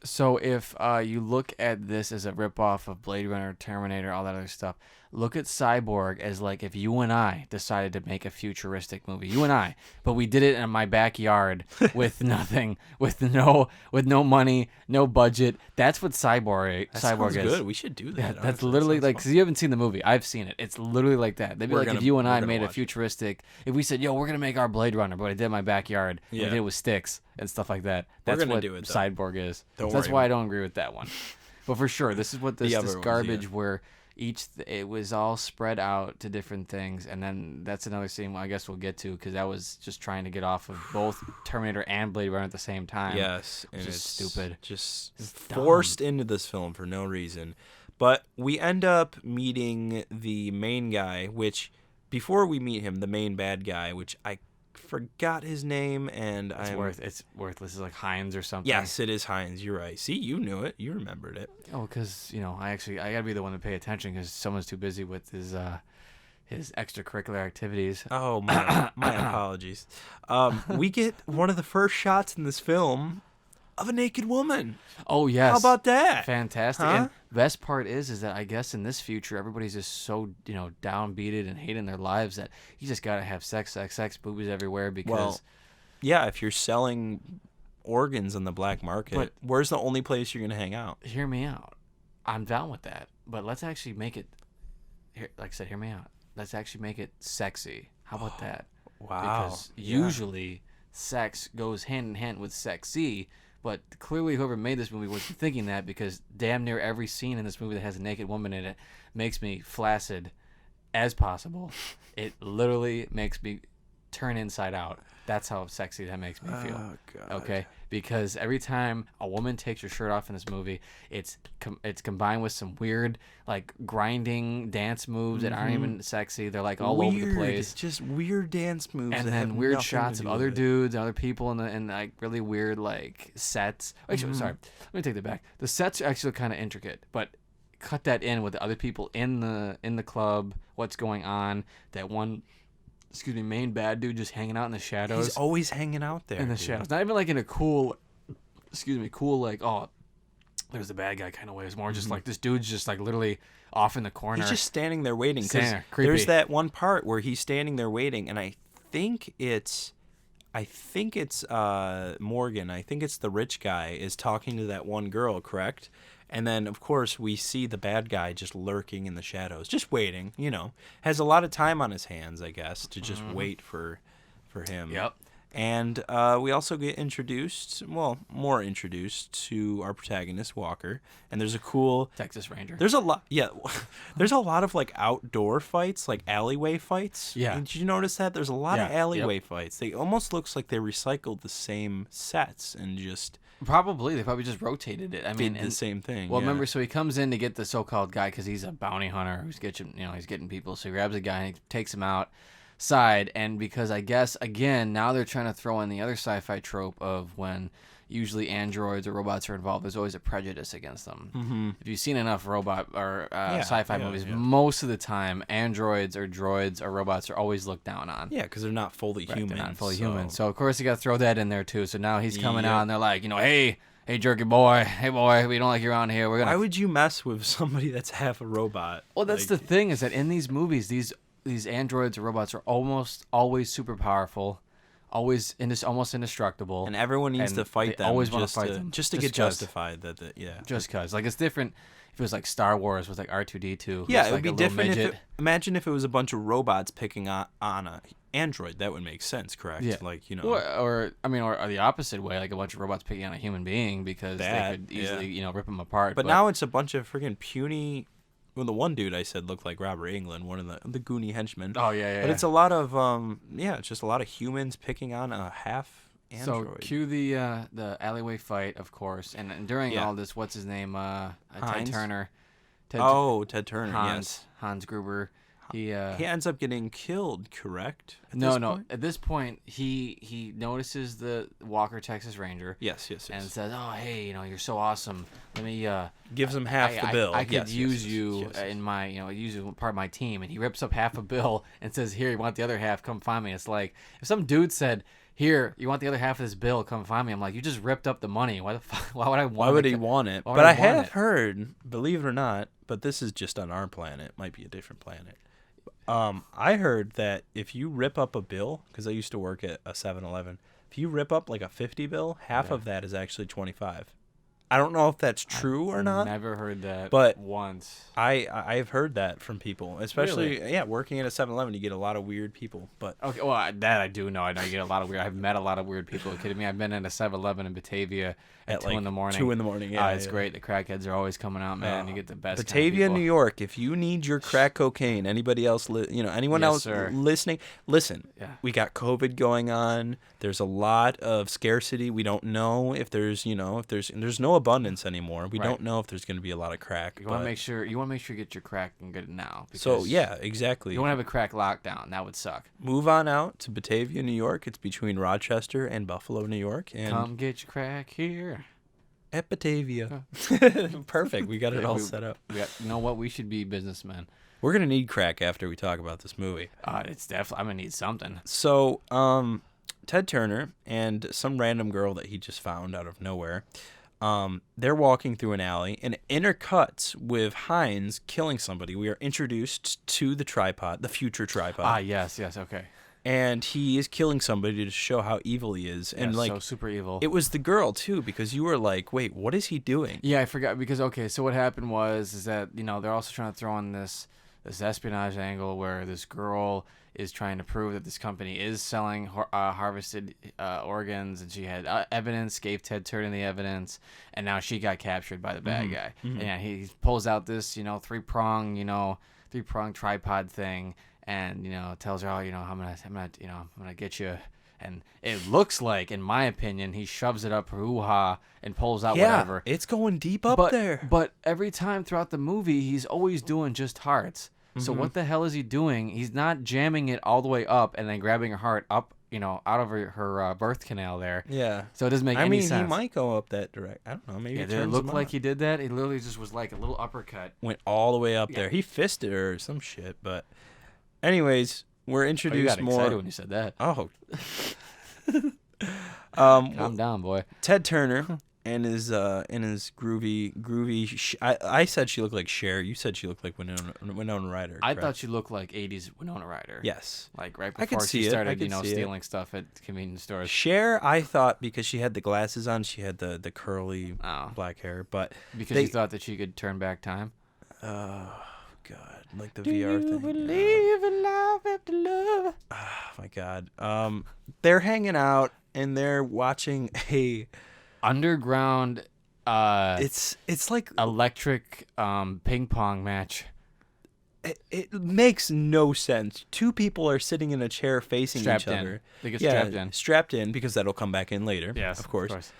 B: So if you look at this as a ripoff of Blade Runner, Terminator, all that other stuff, look at Cyborg as like if you and I decided to make a futuristic movie, you and I, but we did it in my backyard with nothing, with no money, no budget. That's what Cyborg
A: Sounds
B: is.
A: good. We should do that.
B: Yeah, that's
A: honestly.
B: literally
A: That
B: like,
A: sounds
B: because you haven't seen the movie. I've seen it. It's literally like that. They'd be like, if you and I made a
A: watch it.
B: futuristic, if we said, yo, we're going to make our Blade Runner, but I did it in my backyard, and we
A: Yeah.
B: did it with sticks and stuff like that.
A: We're
B: That's
A: gonna
B: what
A: do it, though.
B: Cyborg is.
A: Don't
B: So that's
A: worry
B: why I
A: about
B: don't agree with that one. But for sure, this is what
A: The
B: this
A: other ones,
B: garbage
A: yeah.
B: where it was all spread out to different things, and then that's another scene I guess we'll get to, because that was just trying to get off of both Terminator and Blade Runner at the same time.
A: Yes, and
B: Which is
A: it's
B: stupid.
A: Just
B: It's
A: forced into this film for no reason. But we end up meeting the main guy, which before we meet him, the main bad guy, which I forgot his name, and
B: It's worthless. It's like Hines or something.
A: Yes, it is Hines. You're right. See, you knew it. You remembered it.
B: Oh, because I gotta be the one to pay attention because someone's too busy with his extracurricular activities.
A: Oh my apologies. We get one of the first shots in this film of a naked woman.
B: Oh yes.
A: How about that?
B: Fantastic.
A: Huh?
B: And best part is that I guess in this future everybody's just so downbeated and hating their lives that you just gotta have sex, boobies everywhere because.
A: Well, yeah, if you're selling organs on the black market,
B: But-
A: where's the only place you're gonna hang out?
B: Hear me out. I'm down with that, but let's actually make it. Like I said, hear me out. Let's actually make it sexy. How about that?
A: Wow.
B: Because usually sex goes hand in hand with sexy, but clearly whoever made this movie wasn't thinking that, because damn near every scene in this movie that has a naked woman in it makes me flaccid as possible. It literally makes me turn inside out. That's how sexy that makes me feel.
A: Oh god.
B: Okay, because every time a woman takes her shirt off in this movie, it's combined with some weird like grinding dance moves that aren't even sexy. They're like all over the place,
A: Just weird dance moves,
B: and
A: that
B: then
A: have
B: weird
A: nothing
B: shots
A: to
B: of
A: do
B: other
A: with it.
B: dudes and other people in like really weird like sets. Actually, sorry, let me take that back. The sets are actually kind of intricate, but cut that in with the other people in the club. What's going on? That one. Main bad dude just hanging out in the shadows.
A: He's always hanging out there
B: In the
A: dude.
B: shadows. Not even like in a cool, cool like, oh, there's the bad guy kind of way. It's more just like this dude's just like literally off in the corner.
A: He's just standing there waiting. 'Cause
B: Standing there, creepy.
A: there's that one part where he's standing there waiting, and I think it's Morgan. I think it's the rich guy is talking to that one girl, correct? And then, of course, we see the bad guy just lurking in the shadows, just waiting. Has a lot of time on his hands, I guess, to just wait for him.
B: Yep.
A: And we also get more introduced to our protagonist, Walker. And there's a cool
B: Texas Ranger.
A: There's a lot, yeah. There's a lot of like outdoor fights, like alleyway fights.
B: Yeah.
A: Did you notice that? There's a lot of
B: Yeah,
A: alleyway fights. They almost looks like they recycled the same sets and just
B: They probably just rotated it. I mean,
A: did the same thing.
B: Well,
A: yeah.
B: remember, so he comes in to get the so-called guy because he's a bounty hunter who's he's getting people. So he grabs a guy and he takes him outside. And because I guess again now they're trying to throw in the other sci-fi trope of when usually androids or robots are involved, there's always a prejudice against them. Mm-hmm. If you've seen enough robot or sci-fi movies, most of the time androids or droids or robots are always looked down on.
A: Yeah, because they're not fully human.
B: They're not fully human. So of course you got to throw that in there too. So now he's coming out and they're like, hey jerky boy, hey boy, we don't like you around here. We're gonna.
A: Why would you mess with somebody that's half a robot?
B: Well, that's the thing is that in these movies, these androids or robots are almost always super powerful, almost indestructible,
A: and everyone needs
B: and
A: to fight
B: they
A: them.
B: always want
A: just
B: to fight them
A: just to get justified that yeah.
B: Just cause like it's different if it was like Star Wars with like R2D2.
A: Yeah,
B: it
A: would be different. Imagine if it was a bunch of robots picking on a android. That would make sense, correct?
B: Yeah.
A: Like
B: or the opposite way, like a bunch of robots picking on a human being because they could easily rip them apart.
A: But now it's a bunch of freaking puny. Well, the one dude I said looked like Robert Englund, one of the Goonie henchmen.
B: Oh yeah.
A: But it's a lot of it's just a lot of humans picking on a half android.
B: So cue the alleyway fight, of course, and during all this, what's his name? Ted Turner.
A: Ted Turner.
B: Hans Gruber. He
A: ends up getting killed, correct?
B: No. At this point, he notices the Walker Texas Ranger.
A: Yes.
B: And says, "Oh, hey, you're so awesome. Let me
A: gives him half the bill.
B: I could use you in my, use you as part of my team." And he rips up half a bill and says, "Here, you want the other half? Come find me." It's like if some dude said, here, you want the other half of this bill? Come find me. I'm like, you just ripped up the money. Why the fuck? Why would I want?
A: Why would he want it?
B: Why would
A: But I
B: I want
A: have
B: it?
A: heard, believe it or not, but this is just on our planet. Might be a different planet. I heard that if you rip up a bill, because I used to work at a 7-Eleven, if you rip up like a 50 bill, half of that is actually 25. I don't know if that's true or not.
B: Never heard that.
A: But
B: once.
A: I've heard that from people, especially working at a 7-Eleven, you get a lot of weird people. But
B: Okay, well, that I do know. I know you get a lot of weird. I've met a lot of weird people. Are you kidding me? I've been in a 7-Eleven in Batavia at 2 in the morning.
A: 2 in the morning, yeah.
B: It's great. The crackheads are always coming out, man. You get the best.
A: Batavia,
B: kind of
A: New York. If you need your crack cocaine, anybody else, anyone
B: Yes,
A: else
B: sir.
A: listening, listen.
B: Yeah.
A: We got COVID going on. There's a lot of scarcity. We don't know if there's no abundance anymore. We don't know if there's going to be a lot of crack.
B: You want to make sure you get your crack and get it now.
A: So yeah, exactly.
B: You want to have a crack lockdown. That would suck.
A: Move on out to Batavia, New York. It's between Rochester and Buffalo, New York. And
B: come get your crack here
A: at Batavia. Perfect. We got it all set up.
B: You know what? We should be businessmen.
A: We're gonna need crack after we talk about this movie.
B: It's definitely. I'm gonna need something.
A: So, Ted Turner and some random girl that he just found out of nowhere. They're walking through an alley, and it intercuts with Hines killing somebody. We are introduced to the future tripod.
B: Yes, okay.
A: And he is killing somebody to show how evil he is. And
B: so super evil.
A: It was the girl too, because you were like, wait, what is he doing?
B: Yeah, I forgot because so what happened is that they're also trying to throw in this espionage angle where this girl is trying to prove that this company is selling harvested organs, and she had evidence, gave Ted Turner the evidence, and now she got captured by the bad guy. Mm-hmm. And he pulls out this three-prong tripod thing, and tells her, I'm gonna get you. And it looks like, in my opinion, he shoves it up her hoo-ha and pulls out whatever.
A: It's going deep up there.
B: But every time throughout the movie, he's always doing just hearts. So what the hell is he doing? He's not jamming it all the way up and then grabbing her heart up, out of her birth canal there.
A: Yeah.
B: So it doesn't make any sense.
A: I mean, he might go up that direct. I don't know. Maybe
B: did it look like he did that? It literally just was like a little uppercut.
A: Went all the way up there. He fisted her or some shit. But anyways, we're introduced
B: you got
A: more.
B: excited when you said that.
A: Oh.
B: Calm down, boy.
A: Ted Turner and his groovy. I said she looked like Cher. You said she looked like Winona Ryder.
B: I thought she looked like 80s Winona Ryder.
A: Yes.
B: Like right before she started, stealing stuff at convenience stores.
A: Cher, I thought, because she had the glasses on, she had the curly black hair, but
B: because you thought that she could turn back time.
A: Oh God, like the VR thing.
B: Do you believe in life after love?
A: Oh my God. They're hanging out and they're watching a
B: underground
A: it's like
B: electric ping pong match.
A: It makes no sense. Two people are sitting in a chair facing each other.
B: They get
A: strapped in because that'll come back in later.
B: Yes,
A: of course.
B: Of course.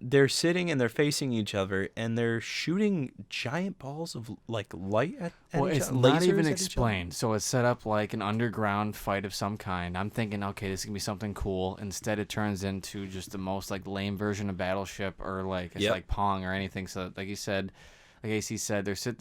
A: They're sitting and they're facing each other, and they're shooting giant balls of like light at each other.
B: It's not even explained. So it's set up like an underground fight of some kind. I'm thinking, okay, this is gonna be something cool. Instead, it turns into just the most like lame version of Battleship or like it's like Pong or anything. So like you said, like AC said, they're sat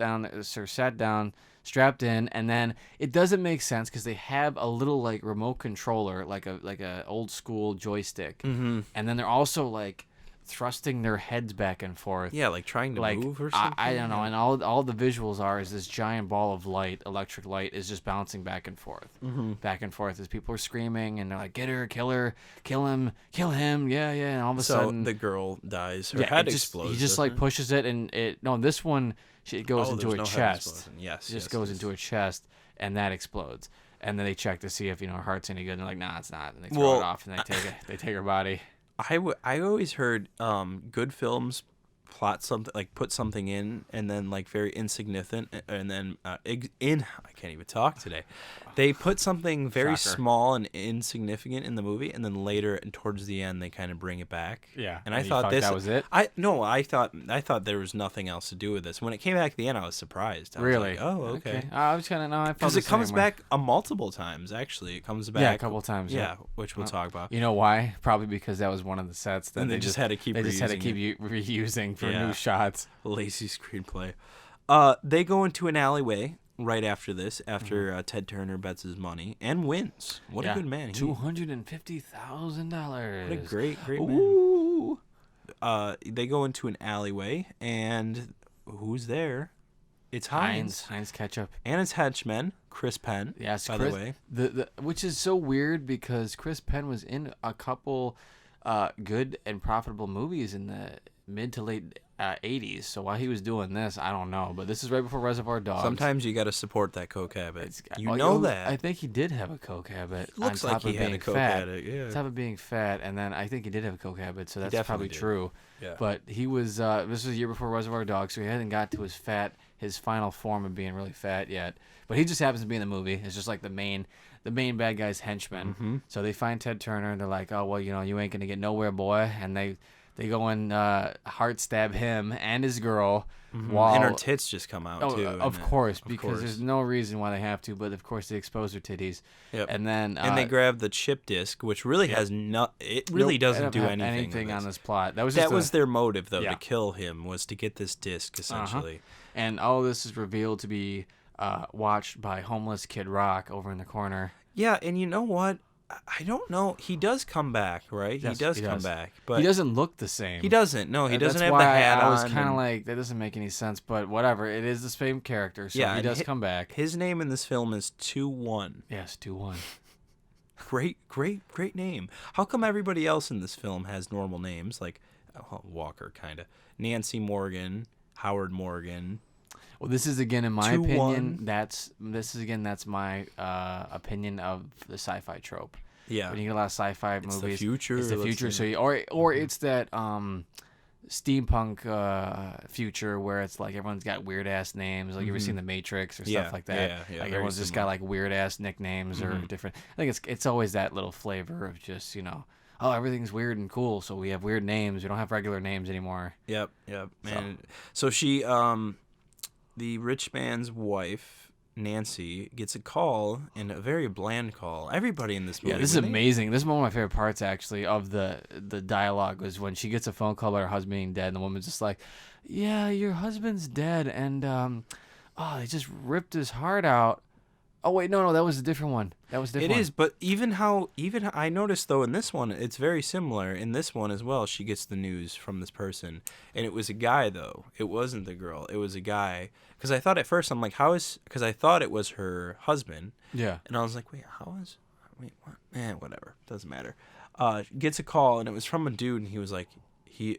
B: down, strapped in, and then it doesn't make sense because they have a little like remote controller, like a old school joystick, and then they're also like thrusting their heads back and forth.
A: Yeah, like trying to move or something.
B: I don't know. And all the visuals is this giant ball of light, electric light, is just bouncing back and forth. Back and forth as people are screaming and they're like, get her, kill her, kill him, yeah. And all of a sudden...
A: the girl dies. Her head explodes.
B: He just like pushes it and this one, it goes into her chest.
A: Yes.
B: It just goes into her chest and that explodes. And then they check to see if, her heart's any good. And they're like, nah, it's not. And they throw it off and they take her body.
A: I always heard good films plot something, like put something in and then like very insignificant and then I can't even talk today. They put something very small and insignificant in the movie, and then later and towards the end they kind of bring it back.
B: Yeah.
A: And I thought that
B: was it.
A: I thought there was nothing else to do with this. When it came back at the end, I was surprised. I was
B: really?
A: like, oh, okay.
B: I was kind of
A: because it comes back multiple times. Actually, it comes back
B: a couple times.
A: Yeah, which we'll talk about.
B: You know why? Probably because that was one of the sets that
A: they just had to keep.
B: They just had to keep reusing for new shots.
A: Lazy screenplay. They go into an alleyway right after this, after Ted Turner bets his money and wins. What a good man.
B: $250,000.
A: What a great man.
B: Ooh.
A: They go into an alleyway, and who's there? It's Heinz.
B: Heinz ketchup.
A: And his henchman, Chris Penn,
B: Yes,
A: by the way.
B: Which is so weird because Chris Penn was in a couple good and profitable movies in the mid to late 80s. So while he was doing this, I don't know. But this is right before Reservoir Dogs.
A: Sometimes you got to support that coke habit. That.
B: I think he did have a coke habit.
A: Looks like he had a coke habit, yeah.
B: On top of being fat, and then I think he did have a coke habit, so that's probably
A: did.
B: true.
A: Yeah.
B: But he was, this was a year before Reservoir Dogs, so he hadn't got to his final form of being really fat yet. But he just happens to be in the movie. It's just like the main bad guy's henchman.
A: Mm-hmm.
B: So they find Ted Turner, and they're like, oh, well, you ain't going to get nowhere, boy. And they go and heart stab him and his girl.
A: Mm-hmm.
B: While,
A: and her tits just come out, too.
B: Of course, because there's no reason why they have to, but of course they expose their titties.
A: Yep.
B: And then...
A: and they grab the chip disc, which really has it really doesn't do anything
B: on this plot. That was
A: their motive, though, to kill him, was to get this disc, essentially.
B: And all this is revealed to be watched by homeless Kid Rock over in the corner.
A: Yeah, and you know what? I don't know. He does come back, right?
B: Yes,
A: he does come back, but
B: he doesn't look the same.
A: He doesn't. No, he doesn't
B: That's
A: have the hat on.
B: I was kind of like, that doesn't make any sense, but whatever. It is the same character, so he does come back.
A: His name in this film is 2-1.
B: Yes, 2-1.
A: Great name. How come everybody else in this film has normal names, like Walker, kind of, Nancy Morgan, Howard Morgan?
B: Well, this is again, in my opinion, that's my opinion of the sci-fi trope.
A: Yeah,
B: when you get a lot of sci-fi movies,
A: the future.
B: It's the future. So it's that steampunk future where it's like everyone's got weird ass names. Like you ever seen The Matrix or stuff like that?
A: Yeah.
B: Like everyone's just got like weird ass nicknames or different. I think it's always that little flavor of just oh, everything's weird and cool, so we have weird names. We don't have regular names anymore.
A: Yep. And so she, the rich man's wife, Nancy, gets a call, and a very bland call. Everybody in this movie.
B: Yeah, this is amazing. This is one of my favorite parts, actually, of the dialogue, was when she gets a phone call about her husband being dead, and the woman's just like, yeah, your husband's dead, and, they just ripped his heart out. Oh, wait, no, that was a different one. It is,
A: but even I noticed, though, in this one, it's very similar. In this one as well, she gets the news from this person. And it was a guy, though. It wasn't the girl. It was a guy. Because I thought at first, I'm like, because I thought it was her husband.
B: Yeah.
A: And I was like, wait, what? Whatever. Doesn't matter. Gets a call, and it was from a dude, and he was like, he's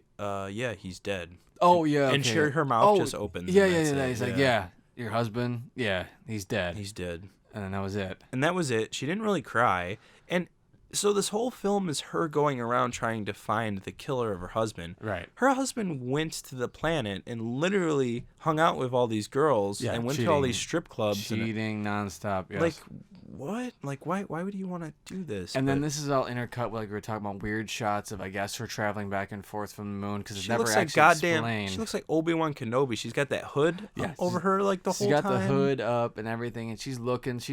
A: dead.
B: Oh, yeah,
A: And her mouth just opens.
B: Yeah. He's like, yeah, your husband, yeah, he's dead.
A: He's dead.
B: And then that was it.
A: She didn't really cry. And so this whole film is her going around trying to find the killer of her husband.
B: Right.
A: Her husband went to the planet and literally hung out with all these girls and went to all these strip clubs.
B: Cheating nonstop, yes.
A: Like, what? Like, why would you want to do this?
B: And then this is all intercut, like we were talking about, weird shots of, I guess, her traveling back and forth from the moon, because it's never actually explained.
A: She looks like Obi-Wan Kenobi. She's got that hood over her like the whole time.
B: She's got the hood up and everything, and she's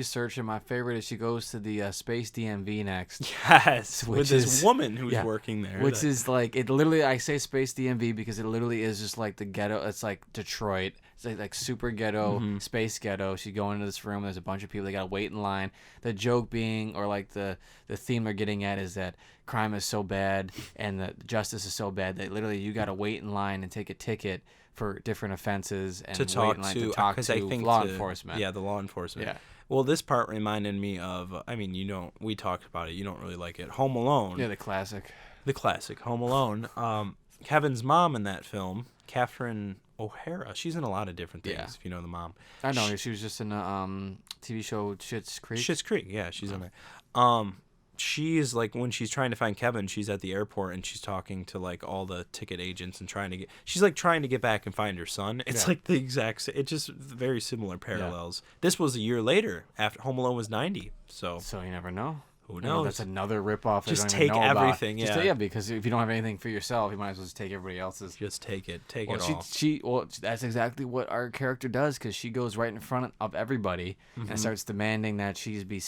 B: searching. My favorite is she goes to the Space DMV next.
A: Yes, with this woman who's working there.
B: Which is like, it literally, I say Space DMV because it literally is just like the ghetto. It's like Detroit. It's like super ghetto, space ghetto. She's going into this room. There's a bunch of people. They got to wait in line. The joke being, or like the theme they're getting at, is that crime is so bad and the justice is so bad that literally you got to wait in line and take a ticket for different offenses and
A: to talk
B: to law enforcement.
A: Yeah, the law enforcement.
B: Yeah.
A: Well, this part reminded me of, we talked about it. You don't really like it. Home Alone.
B: Yeah, the classic.
A: Home Alone. Kevin's mom in that film, Catherine O'Hara. She's in a lot of different things, if you know the mom.
B: I know. She was just in a TV show, Schitt's Creek.
A: Schitt's Creek, yeah, she's in there. She is like, when she's trying to find Kevin, she's at the airport and she's talking to like all the ticket agents and trying to get back and find her son. It's like the exact, it's just very similar parallels. Yeah. This was a year later after Home Alone was 90. So
B: you never know.
A: Who knows?
B: That's another ripoff.
A: Just take everything.
B: Yeah, because if you don't have anything for yourself, you might as well just take everybody else's.
A: Just take it. Take it all.
B: Well, that's exactly what our character does, because she goes right in front of everybody and starts demanding that she be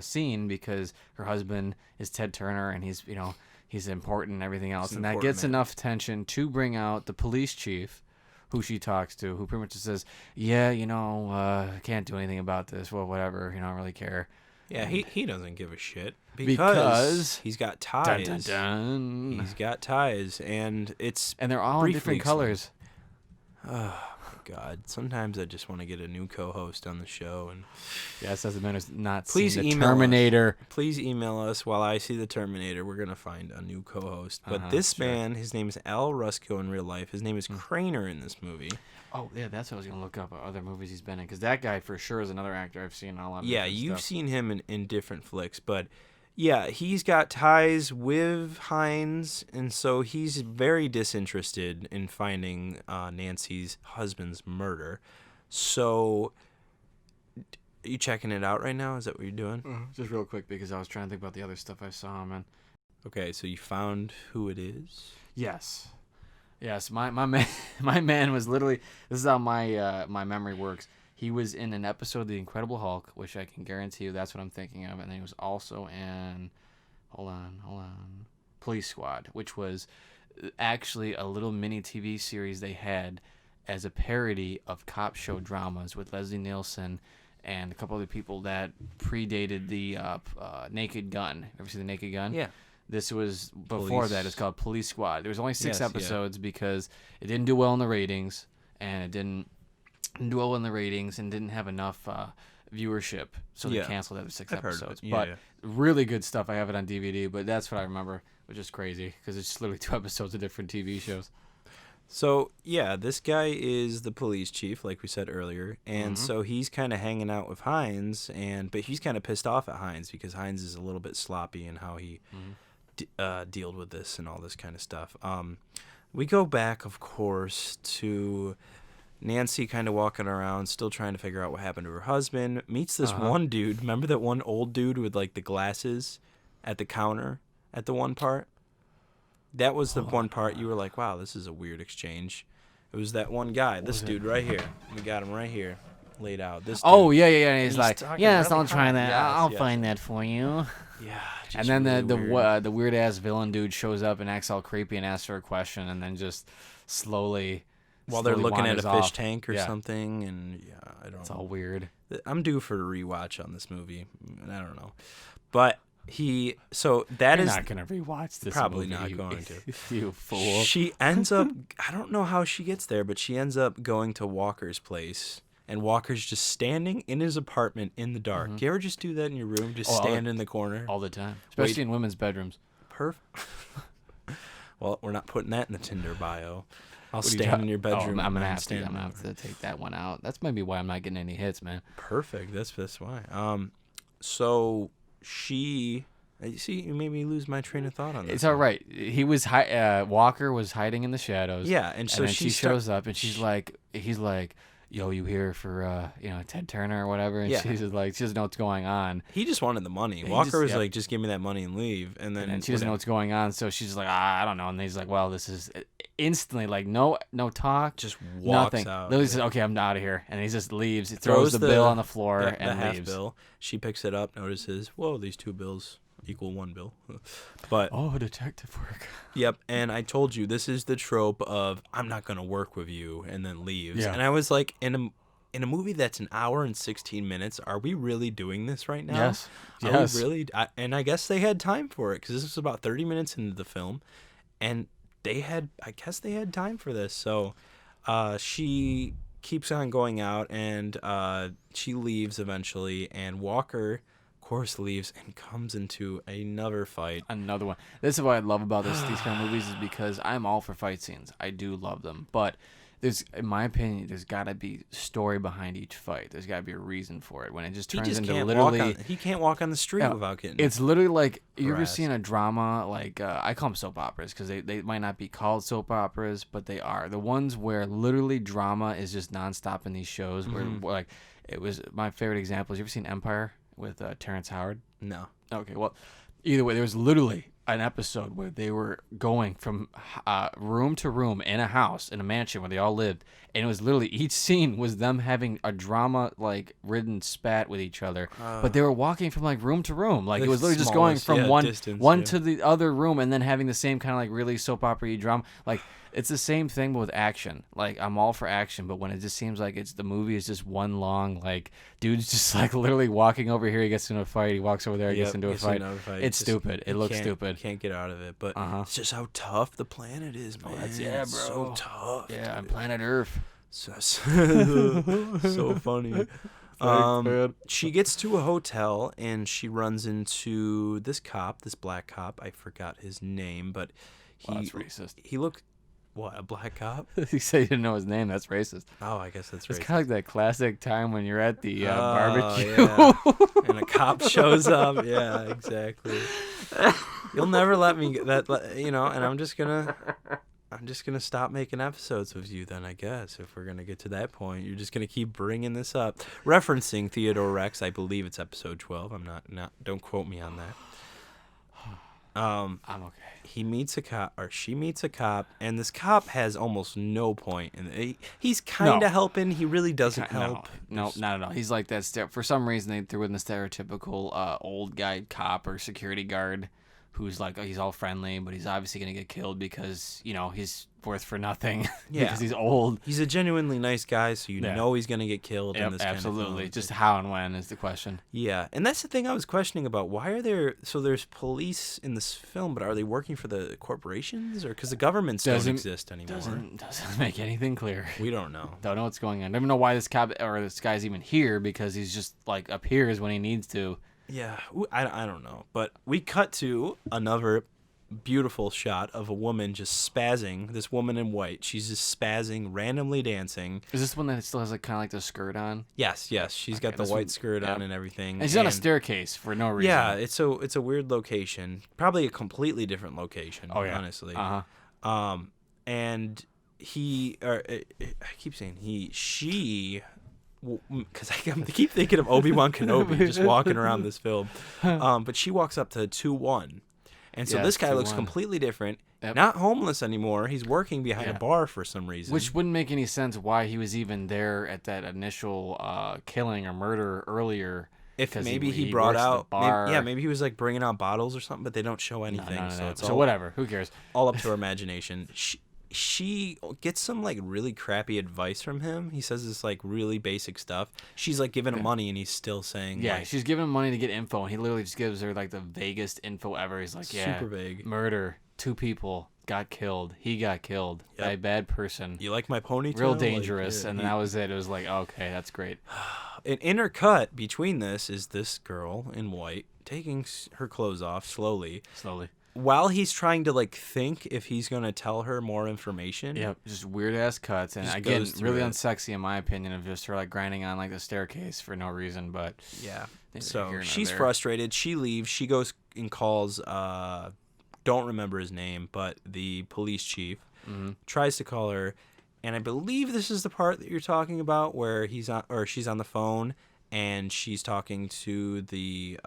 B: seen because her husband is Ted Turner and he's important and everything else, and that gets enough attention to bring out the police chief, who she talks to, who pretty much just says, yeah, I can't do anything about this. Well, whatever. I don't really care.
A: Yeah,
B: And
A: he doesn't give a shit
B: because
A: he's got
B: dun,
A: ties.
B: dun, dun.
A: He's got ties, and
B: they're all in different colors.
A: Oh my God! Sometimes I just want to get a new co-host on the show, and
B: yes, as a man who's not
A: please
B: seen the
A: email
B: Terminator.
A: Us. Please email us while I see the Terminator. We're gonna find a new co-host. But this man, his name is Al Rusco in real life. His name is Craner in this movie.
B: Oh yeah, that's what I was gonna look up other movies he's been in, because that guy for sure is another actor I've seen in a lot of.
A: Yeah, you've seen him in different flicks, but. Yeah, he's got ties with Hines, and so he's very disinterested in finding Nancy's husband's murder. So, are you checking it out right now? Is that what you're doing?
B: Just real quick, because I was trying to think about the other stuff I saw him in.
A: Okay, so you found who it is?
B: Yes. My man, my man was literally. This is how my memory works. He was in an episode of The Incredible Hulk, which I can guarantee you that's what I'm thinking of. And then he was also in, hold on, Police Squad, which was actually a little mini TV series they had as a parody of cop show dramas with Leslie Nielsen and a couple other people that predated the Naked Gun. Ever see The Naked Gun?
A: Yeah.
B: This was before that. It's called Police Squad. There was only 6
A: Yes,
B: episodes because it didn't do well in the ratings, and it didn't do well in the ratings and didn't have enough viewership, so they canceled after 6 episodes. But really good stuff. I have it on DVD, but that's what I remember, which is crazy because it's just literally 2 episodes of different TV shows.
A: So, yeah, this guy is the police chief, like we said earlier, and so he's kind of hanging out with Hines, but he's kind of pissed off at Hines because Hines is a little bit sloppy in how he dealt with this and all this kind of stuff. We go back, of course, to Nancy kind of walking around, still trying to figure out what happened to her husband, meets this one dude. Remember that one old dude with, like, the glasses at the counter at the one part? That was the one part you were like, wow, this is a weird exchange. It was that one guy, this dude right here. We got him right here, laid out. This dude.
B: Oh, yeah. And he's like,
C: yes, I'll try that.
A: Yes,
C: I'll
A: yes.
C: find that for you.
A: Yeah.
B: And then
A: really
B: the weird-ass villain dude shows up and acts all creepy and asks her a question and then just slowly...
A: While they're looking at a fish
B: off.
A: tank or something, and I don't
B: It's
A: know.
B: all weird.
A: I'm due for a rewatch on this movie. I don't know. But so that
B: You're
A: is
B: not going to rewatch this
A: probably
B: movie,
A: not going to.
B: You fool.
A: She ends up, I don't know how she gets there, but she ends up going to Walker's place, and Walker's just standing in his apartment in the dark. Do you ever just do that in your room? Just stand in the corner?
B: All the time. Especially in women's bedrooms.
A: Perfect. Well, we're not putting that in the Tinder bio. I'll stand in your bedroom.
B: I'm gonna have to take that one out. That's maybe why I'm not getting any hits, man.
A: Perfect. That's why. So she, you see, you made me lose my train of thought on this.
B: It's all right. He was Walker was hiding in the shadows.
A: Yeah, and so
B: then she shows up and he's like, yo, you here for Ted Turner or whatever? And she's just like, she doesn't know what's going on.
A: He just wanted the money.
B: Yeah,
A: Walker was like, just give me that money and leave. And then
B: she doesn't know what's going on, so she's just like, I don't know. And he's like, well, this is instantly like no talk,
A: just walks
B: nothing.
A: out.
B: Lily says, okay, I'm out of here, and he just leaves. He throws the bill on the floor and
A: the
B: leaves.
A: half bill. She picks it up, notices, whoa, these 2 bills equal 1 bill. But
B: detective work.
A: Yep, and I told you this is the trope of I'm not gonna work with you, and then leaves.
B: Yeah.
A: And I was like, in a movie that's an hour and 16 minutes, are we really doing this right now?
B: Yes.
A: Are we really? And I guess they had time for it because this was about 30 minutes into the film, and I guess they had time for this. So she keeps on going out, and she leaves eventually, and Walker, of course, leaves and comes into another fight.
B: Another one. This is what I love about these kind of movies is because I'm all for fight scenes. I do love them, but in my opinion, there's got to be story behind each fight. There's got to be a reason for it. When it just turns into literally,
A: he can't walk on the street without getting.
B: It's literally like you ever
A: harassed.
B: seen a drama like I call them soap operas because they might not be called soap operas, but they are the ones where literally drama is just nonstop in these shows. Where like it was my favorite example. Is you ever seen Empire with Terrence Howard?
A: No.
B: Okay, well, either way, there was literally an episode where they were going from room to room in a house, in a mansion where they all lived, and it was literally each scene was them having a drama like ridden spat with each other, but they were walking from like room to room, like it was literally just going from one to the other room, and then having the same kind of like really soap opera drama. Like it's the same thing but with action. Like I'm all for action, but when it just seems like the movie is just one long like dude's just like literally walking over here, he gets into a fight, he walks over there, he gets into a fight. It's stupid. It looks stupid.
A: Can't get out of it, but it's just how tough the planet is, man.
B: Bro.
A: So tough.
B: Yeah, on planet Earth.
A: So funny. She gets to a hotel and she runs into this black cop. I forgot his name, but
B: that's racist.
A: He looked. What, a black cop?
B: You say you didn't know his name. That's racist.
A: Oh, I guess that's racist.
B: It's kind of like that classic time when you're at the barbecue.
A: Yeah. And a cop shows up. Yeah, exactly. You'll never let me and I'm just gonna stop making episodes with you then, I guess, if we're gonna get to that point. You're just gonna keep bringing this up. Referencing Theodore Rex, I believe it's episode 12. I'm not don't quote me on that.
B: I'm okay.
A: He meets a cop, or she meets a cop, and this cop has almost no point. And he's kind of helping. He really doesn't help.
B: No, not at all. He's like that. For some reason, they threw in the stereotypical old guy cop or security guard who's like, he's all friendly, but he's obviously going to get killed because, he's worth for nothing.
A: Yeah.
B: Because he's old.
A: He's a genuinely nice guy, so know he's going to get killed in this
B: absolutely.
A: kind of film.
B: Just how and when is the question.
A: Yeah, and that's the thing I was questioning about. Why are there's police in this film, but are they working for the corporations? Or because the governments don't exist anymore?
B: Doesn't make anything clear.
A: We don't know.
B: Don't know what's going on. Don't even know why this cop or this guy's even here, because he's just like appears when he needs to.
A: Yeah, I don't know. But we cut to another beautiful shot of a woman just spazzing. This woman in white, she's just spazzing, randomly dancing.
B: Is this one that still has like kind of like the skirt on?
A: Yes. She's got the white skirt on and everything.
B: And she's on a staircase for no reason.
A: Yeah, it's a weird location. Probably a completely different location. Oh yeah, honestly. And I keep saying she. Because I keep thinking of Obi-Wan Kenobi just walking around this film. But she walks up to 2-1. And so this guy looks completely different. Yep. Not homeless anymore. He's working behind a bar for some reason.
B: Which wouldn't make any sense why he was even there at that initial killing or murder earlier.
A: If maybe he brought out... Maybe he was like bringing out bottles or something, but they don't show anything.
B: So whatever. Who cares?
A: All up to our imagination. She gets some like really crappy advice from him. He says this like really basic stuff. She's like giving him money and he's still saying
B: she's giving him money to get info, and he literally just gives her like the vaguest info ever. He's like,
A: super vague.
B: Murder, 2 people got killed. He got killed by a bad person.
A: You like my ponytail?
B: Real dangerous. And that was it. It was like, okay, that's great.
A: An intercut between this is this girl in white taking her clothes off slowly. While he's trying to like think if he's gonna tell her more information.
B: Yep, just weird ass cuts, and again, really unsexy in my opinion, of just her like grinding on like the staircase for no reason. But
A: yeah, so she's frustrated. She leaves. She goes and calls. Don't remember his name, but the police chief tries to call her, and I believe this is the part that you're talking about where she's on the phone and she's talking to the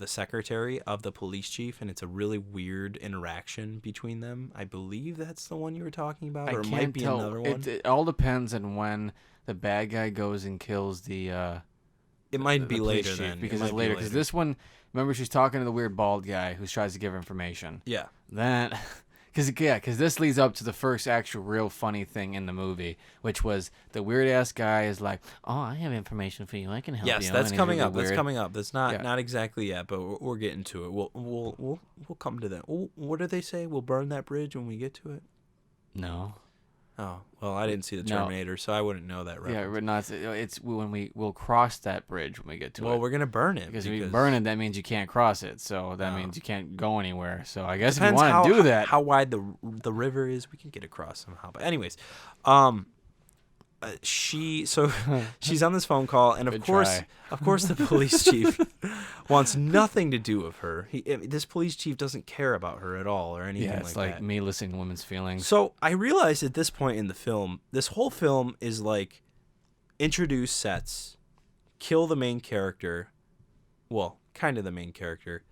A: secretary of the police chief, and it's a really weird interaction between them. I believe that's the one you were talking about, or it might be another one.
B: It all depends on when the bad guy goes and kills the.
A: It might be later then,
B: because it's later. Because this one, remember, she's talking to the weird bald guy who tries to give her information.
A: Yeah.
B: Because this leads up to the first actual real funny thing in the movie, which was the weird ass guy is like, "Oh, I have information for you. I can help you."
A: Yes, that's coming up. That's coming up. That's not exactly yet, but we're getting to it. We'll come to that. What do they say? We'll burn that bridge when we get to it.
B: No.
A: Oh, well, I didn't see the Terminator, so I wouldn't know that reference.
B: Yeah, it's when we'll cross that bridge when we get to it.
A: Well, we're gonna burn it
B: because if you burn it, that means you can't cross it. So that means you can't go anywhere. So I guess if you want to do that,
A: how wide the river is, we can get across somehow. But anyways, she's on this phone call, and of course the police chief wants nothing to do with her. This police chief doesn't care about her at all or anything like that.
B: Yeah, it's like me listening to women's feelings.
A: So I realized at this point in the film, this whole film is like introduce sets, kill the main character, well, kind of the main character,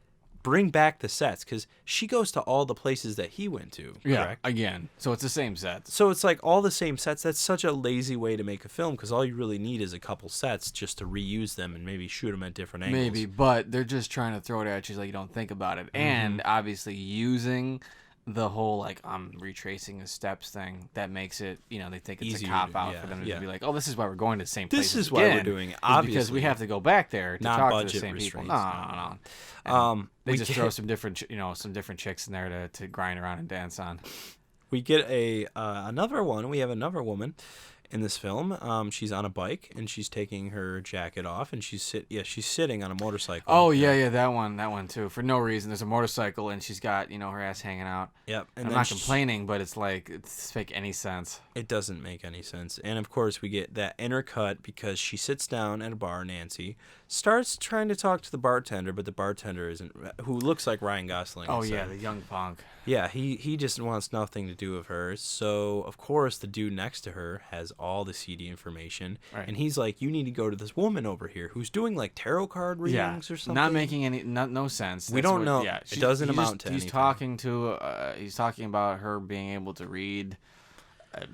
A: bring back the sets because she goes to all the places that he went to. Correct?
B: Again. So it's the same set.
A: So it's like all the same sets. That's such a lazy way to make a film because all you really need is a couple sets just to reuse them and maybe shoot them at different angles.
B: Maybe, but they're just trying to throw it at you like you don't think about it. And obviously using the whole like I'm retracing the steps thing that makes it, they think it's
A: Easier
B: a cop
A: to-
B: out
A: yeah,
B: for them to
A: yeah.
B: be like, oh, this is why we're going to the same place.
A: This is why we're doing it, obviously.
B: because we have to go back there to
A: Not
B: talk to the
A: budget
B: same people.
A: restraints.
B: No. And they
A: we
B: just
A: get-
B: throw some different, some different chicks in there to grind around and dance on.
A: We get another one. We have another woman in this film. She's on a bike and she's taking her jacket off and she's sitting on a motorcycle.
B: Oh yeah, that one too. For no reason, there's a motorcycle and she's got her ass hanging out.
A: Yep. And
B: I'm
A: then
B: not complaining, but it's like it doesn't make any sense.
A: It doesn't make any sense. And of course, we get that intercut because she sits down at a bar. Nancy starts trying to talk to the bartender, but the bartender who looks like Ryan Gosling.
B: Oh
A: so-
B: yeah, the young punk.
A: Yeah, he just wants nothing to do with her. So, of course, the dude next to her has all the CD information.
B: Right.
A: And he's like, you need to go to this woman over here who's doing, like, tarot card readings or something.
B: Not making no sense.
A: We
B: That's
A: don't know.
B: Yeah,
A: It doesn't amount to
B: He's
A: anything.
B: he's talking about her being able to read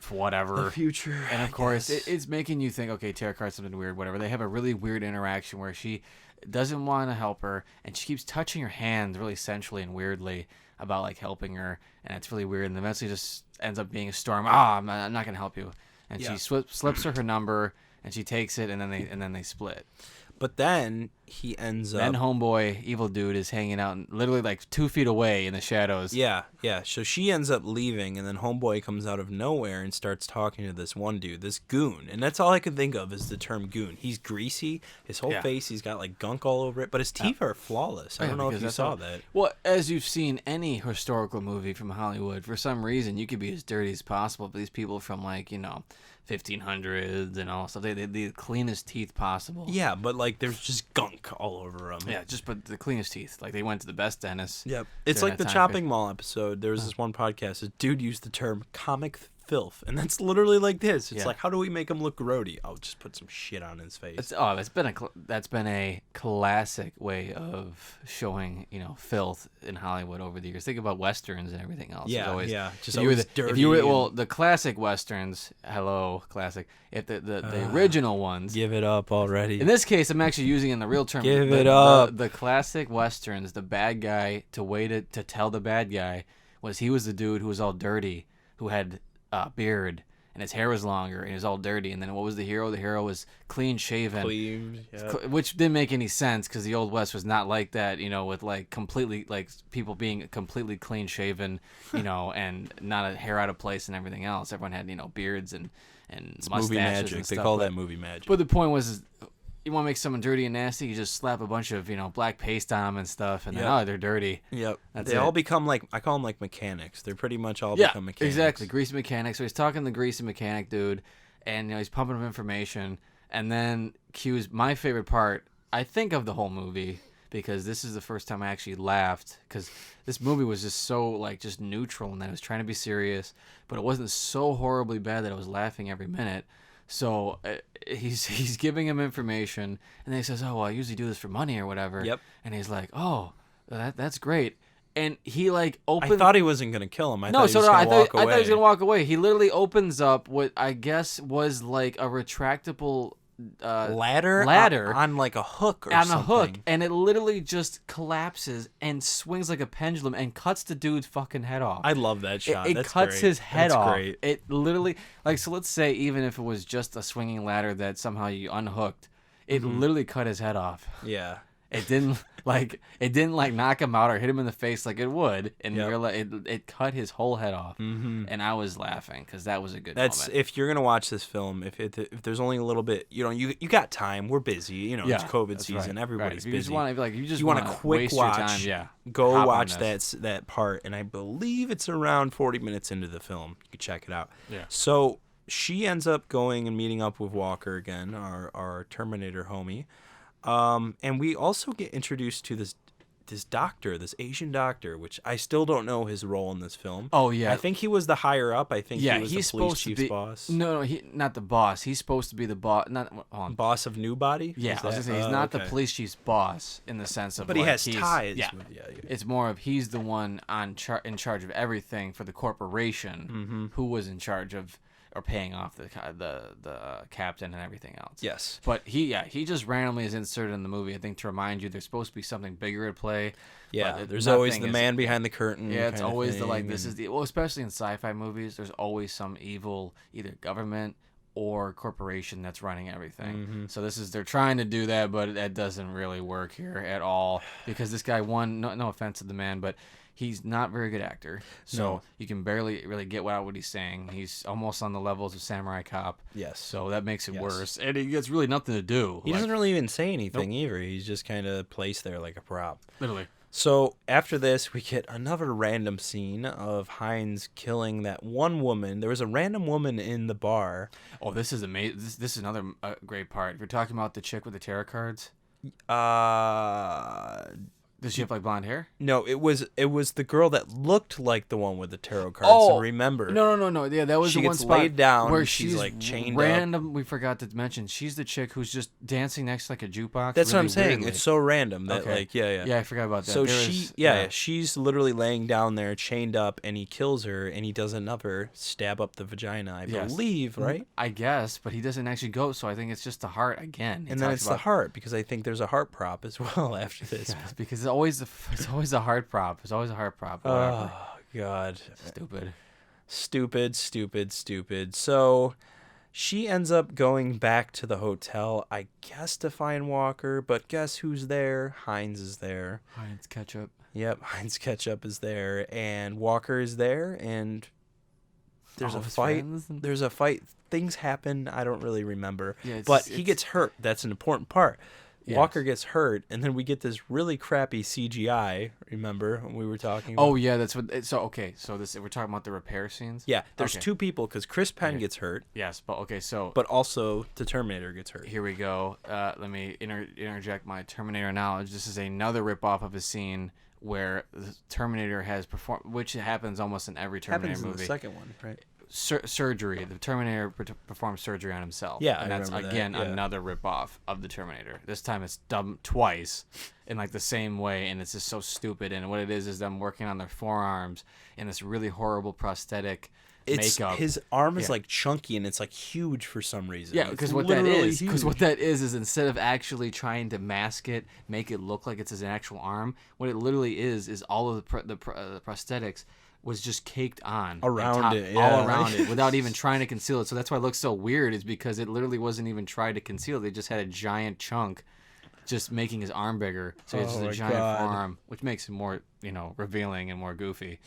B: whatever.
A: The future.
B: And of
A: I
B: course,
A: guess.
B: it's making you think, okay, tarot card's something weird, whatever. They have a really weird interaction where she doesn't want to help her, and she keeps touching her hand really sensually and weirdly about like helping her, and it's really weird. And eventually, just ends up being a storm. I'm not gonna help you. And
A: Yeah.
B: she slips her number, and she takes it, and then they split.
A: But then he ends
B: Then
A: up.
B: homeboy, evil dude, is hanging out literally like 2 feet away in the shadows.
A: Yeah. So she ends up leaving, and then homeboy comes out of nowhere and starts talking to this one dude, this goon. And that's all I could think of is the term goon. He's greasy. His whole
B: Yeah.
A: face, he's got like gunk all over it, but his teeth are flawless. I don't know if
B: because
A: you
B: that's
A: saw
B: how-
A: that.
B: Well, as you've seen any historical movie from Hollywood, for some reason you could be as dirty as possible, but these people from 1500s and all stuff, they the cleanest teeth possible.
A: Yeah, but like there's just gunk all over him.
B: Yeah, just but the cleanest teeth. Like they went to the best dentist.
A: Yep. It's
B: during
A: like the
B: that time
A: Chopping Mall episode. There was this one podcast. This dude used the term comic filth, and that's literally like this. It's
B: Yeah.
A: like, how do we make him look grody? I'll just put some shit on his face.
B: That's been a classic way of showing filth in Hollywood over the years. Think about westerns and everything else. It's
A: Yeah,
B: always,
A: yeah, just
B: if you were
A: always
B: the, if you were,
A: dirty
B: well,
A: and-
B: the classic westerns. Hello, classic. If the original ones.
A: Give it up already.
B: In this case, I'm actually using in the real term.
A: Give
B: the,
A: it up.
B: The classic westerns, the bad guy to tell the bad guy he was the dude who was all dirty, who had a beard and his hair was longer and he was all dirty. And then what was the hero? The hero was clean shaven,
A: Clean, yeah.
B: which didn't make any sense because the old west was not like that. With like completely like people being completely clean shaven, and not a hair out of place and everything else. Everyone had beards and
A: It's
B: mustaches
A: movie
B: and
A: magic. They
B: stuff,
A: call
B: but-
A: that movie magic.
B: but the point was, you want to make someone dirty and nasty, you just slap a bunch of black paste on them and stuff, and
A: Yep.
B: then they're dirty.
A: Yep.
B: That's
A: They all
B: it.
A: become like, I call them like mechanics. They're pretty much all
B: Yeah,
A: become mechanics.
B: exactly. Greasy mechanic. So he's talking to the greasy mechanic dude, and he's pumping him information, and then cues my favorite part, I think, of the whole movie, because this is the first time I actually laughed, because this movie was just so just neutral, and that it was trying to be serious, but it wasn't so horribly bad that I was laughing every minute. So he's giving him information, and then he says, "Oh, well, I usually do this for money or whatever."
A: Yep.
B: And he's like, "Oh, that's great." And he
A: I
B: opens.
A: thought he wasn't going to kill him. I
B: No,
A: thought he
B: so
A: was
B: did I.
A: going to walk
B: I
A: away.
B: thought he was gonna walk away. He literally opens up what I guess was like a retractable
A: ladder on like a hook or
B: on
A: something.
B: a hook, and it literally just collapses and swings like a pendulum and cuts the dude's fucking head off.
A: I love that shot.
B: It
A: That's
B: cuts
A: great.
B: his head
A: That's
B: off.
A: Great.
B: It literally, so let's say even if it was just a swinging ladder that somehow you unhooked, it literally cut his head off.
A: Yeah.
B: It didn't knock him out or hit him in the face like it would, and
A: Yep.
B: it cut his whole head off. Mm-hmm. And I was laughing because that was a good
A: That's
B: moment.
A: if you're gonna watch this film. If there's only a little bit, you got time. We're busy. It's COVID
B: that's
A: season.
B: right.
A: Everybody's
B: If you
A: busy.
B: just want to
A: you want a
B: wanna
A: quick
B: waste
A: watch.
B: Your time, yeah.
A: Go
B: Hop on
A: watch
B: this.
A: that part, and I believe it's around 40 minutes into the film. You can check it out.
B: Yeah.
A: So she ends up going and meeting up with Walker again, our Terminator homie. And we also get introduced to this this doctor, this Asian doctor, which I still don't know his role in this film.
B: Oh yeah,
A: I think he was the higher up. I think
B: yeah,
A: he was
B: he's
A: the police
B: supposed to
A: chief's
B: be.
A: boss.
B: No, he not the boss. He's supposed to be the boss. Not hold on.
A: Boss of New Body?
B: Yeah,
A: Is
B: I was
A: that-
B: gonna say he's not the
A: okay.
B: police chief's boss in the sense of.
A: But he
B: like,
A: has
B: he's-
A: ties.
B: Yeah,
A: with- yeah.
B: it's more of he's the one in charge of everything for the corporation, who was in charge of or paying off the captain and everything else.
A: Yes.
B: But he just randomly is inserted in the movie. I think to remind you there's supposed to be something bigger at play.
A: Yeah,
B: but
A: there's always
B: nothing
A: the
B: is-
A: man behind the curtain.
B: Yeah, it's
A: kinda
B: always the like
A: thing,
B: this is
A: and-
B: the well, especially in sci-fi movies. There's always some evil either government or corporation that's running everything. So they're trying to do that, but that doesn't really work here at all because this guy no offense to the man, but he's not a very good actor. So
A: No.
B: you can barely really get what he's saying. He's almost on the levels of Samurai Cop.
A: Yes.
B: So that makes it
A: Yes.
B: worse, and he gets really nothing to do.
A: He
B: like,
A: doesn't really even say anything either. He's just kind of placed there like a prop.
B: literally.
A: So after this, we get another random scene of Hines killing that one woman. There was a random woman in the bar.
B: Oh, this is amazing. This is another great part. If you're talking about the chick with the tarot cards, does she have like blonde hair?
A: No, it was the girl that looked like the one with the tarot cards. Remember?
B: No. Yeah, that was
A: She
B: the one
A: gets
B: spot
A: laid down
B: where
A: and she's, like, chained up.
B: random. We forgot to mention she's the chick who's just dancing next to like a jukebox.
A: That's what I'm
B: really
A: saying.
B: weirdly.
A: It's so random that
B: Okay.
A: like yeah.
B: Yeah, I forgot about that.
A: So
B: There was-
A: she's literally laying down there, chained up, and he kills her, and he does another stab up the vagina, I
B: Yes.
A: believe, right?
B: I guess, but he doesn't actually go. So I think it's just the heart again. He
A: And then
B: talks
A: it's the
B: about-
A: heart because I think there's a heart prop as well after this.
B: Yes, because it's always a heart prop. It's always a heart prop. Whatever.
A: Oh God,
B: Stupid.
A: stupid. So she ends up going back to the hotel, I guess, to find Walker. But guess who's there? Hines is there.
B: Heinz ketchup.
A: Yep, Heinz Ketchup is there, and Walker is there, and there's
B: All
A: a
B: his
A: fight.
B: friends and-
A: There's a fight. Things happen. I don't really remember.
B: Yeah, it's
A: but
B: just-
A: he gets hurt. That's an important part.
B: Yes.
A: Walker gets hurt, and then we get this really crappy CGI. Remember when we were talking about?
B: Oh yeah, that's what. So okay, so this we're talking about the repair scenes.
A: Yeah, there's
B: Okay.
A: two people because Chris Penn
B: Okay.
A: gets hurt,
B: Yes, but okay, so
A: but also the Terminator gets hurt.
B: here we go. Let me interject my Terminator knowledge. This is another ripoff of a scene where the Terminator has performed, which happens almost in every Terminator
A: Happens in
B: movie.
A: the second one, right?
B: Surgery. The Terminator performs surgery on himself.
A: Yeah,
B: and
A: I
B: that's
A: remember that,
B: again
A: yeah.
B: another ripoff of the Terminator. This time it's done twice in like the same way, and it's just so stupid. And what it is them working on their forearms in this really horrible prosthetic
A: It's
B: makeup.
A: his arm is
B: Yeah.
A: like chunky and it's like huge for some reason.
B: Yeah,
A: It's
B: because what that
A: literally
B: is, because
A: huge.
B: what that is instead of actually trying to mask it, make it look like it's his actual arm, what it literally is all of the prosthetics was just caked on
A: Around it,
B: all
A: yeah.
B: around it, without even trying to conceal it. So that's why it looks so weird, is because it literally wasn't even tried to conceal. They just had a giant chunk, just making his arm bigger. So it's
A: Oh
B: just a
A: my
B: giant
A: God.
B: forearm, which makes it more, revealing and more goofy.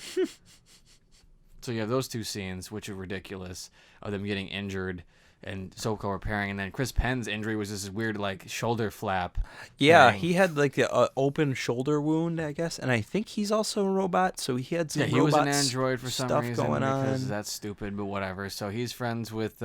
B: So you have those two scenes, which are ridiculous, of them getting injured and so-called repairing, and then Chris Penn's injury was this weird like shoulder flap.
A: Yeah,
B: thing.
A: he had like the open shoulder wound, I guess, and I think he's also a robot, so he had some
B: Yeah, he was an
A: robot
B: android for some
A: stuff
B: reason
A: going
B: because
A: on.
B: that's stupid, but whatever. So he's friends with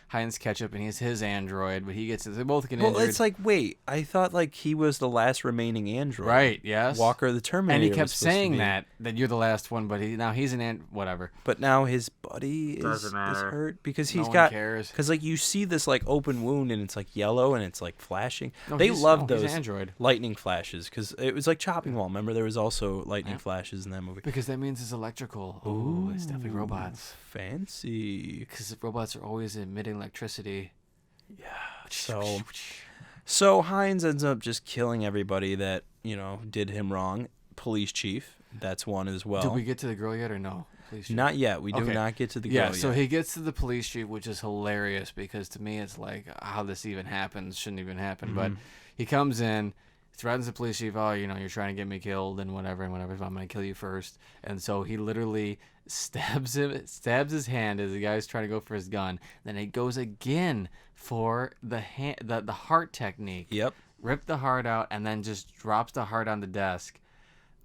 B: Heinz Ketchup, and he's his android, but he gets they both get
A: Well,
B: injured.
A: it's like, wait, I thought like he was the last remaining android.
B: right, yes.
A: Walker the Terminator.
B: and he
A: was
B: kept
A: supposed to
B: saying
A: be.
B: that you're the last one, but now he's an whatever.
A: But now his buddy is
B: Doesn't matter.
A: hurt because
B: No
A: he's
B: one
A: got
B: cares.
A: because like you see this like open wound and it's like yellow and it's like flashing.
B: No,
A: They
B: he's-
A: love
B: no, he's
A: those
B: android.
A: lightning flashes because it was like chopping wall. Remember there was also lightning
B: Yeah.
A: flashes in that movie.
B: Because that means it's electrical. Ooh, it's definitely robots.
A: Fancy.
B: Because robots are always emitting electricity.
A: So Hines ends up just killing everybody that did him wrong. Police chief, that's one as well.
B: Did we get to the girl yet or no? Please.
A: Not yet. We do
B: Okay.
A: not get to the girl
B: Yeah, so
A: yet.
B: he gets to the police chief, which is hilarious because to me it's like how this even happens shouldn't even happen. But he comes in, threatens the police chief. Oh, you're trying to get me killed and whatever. So I'm gonna kill you first. And so he literally stabs his hand as the guy's trying to go for his gun. Then he goes again for the heart technique.
A: Yep.
B: Rip the heart out and then just drops the heart on the desk.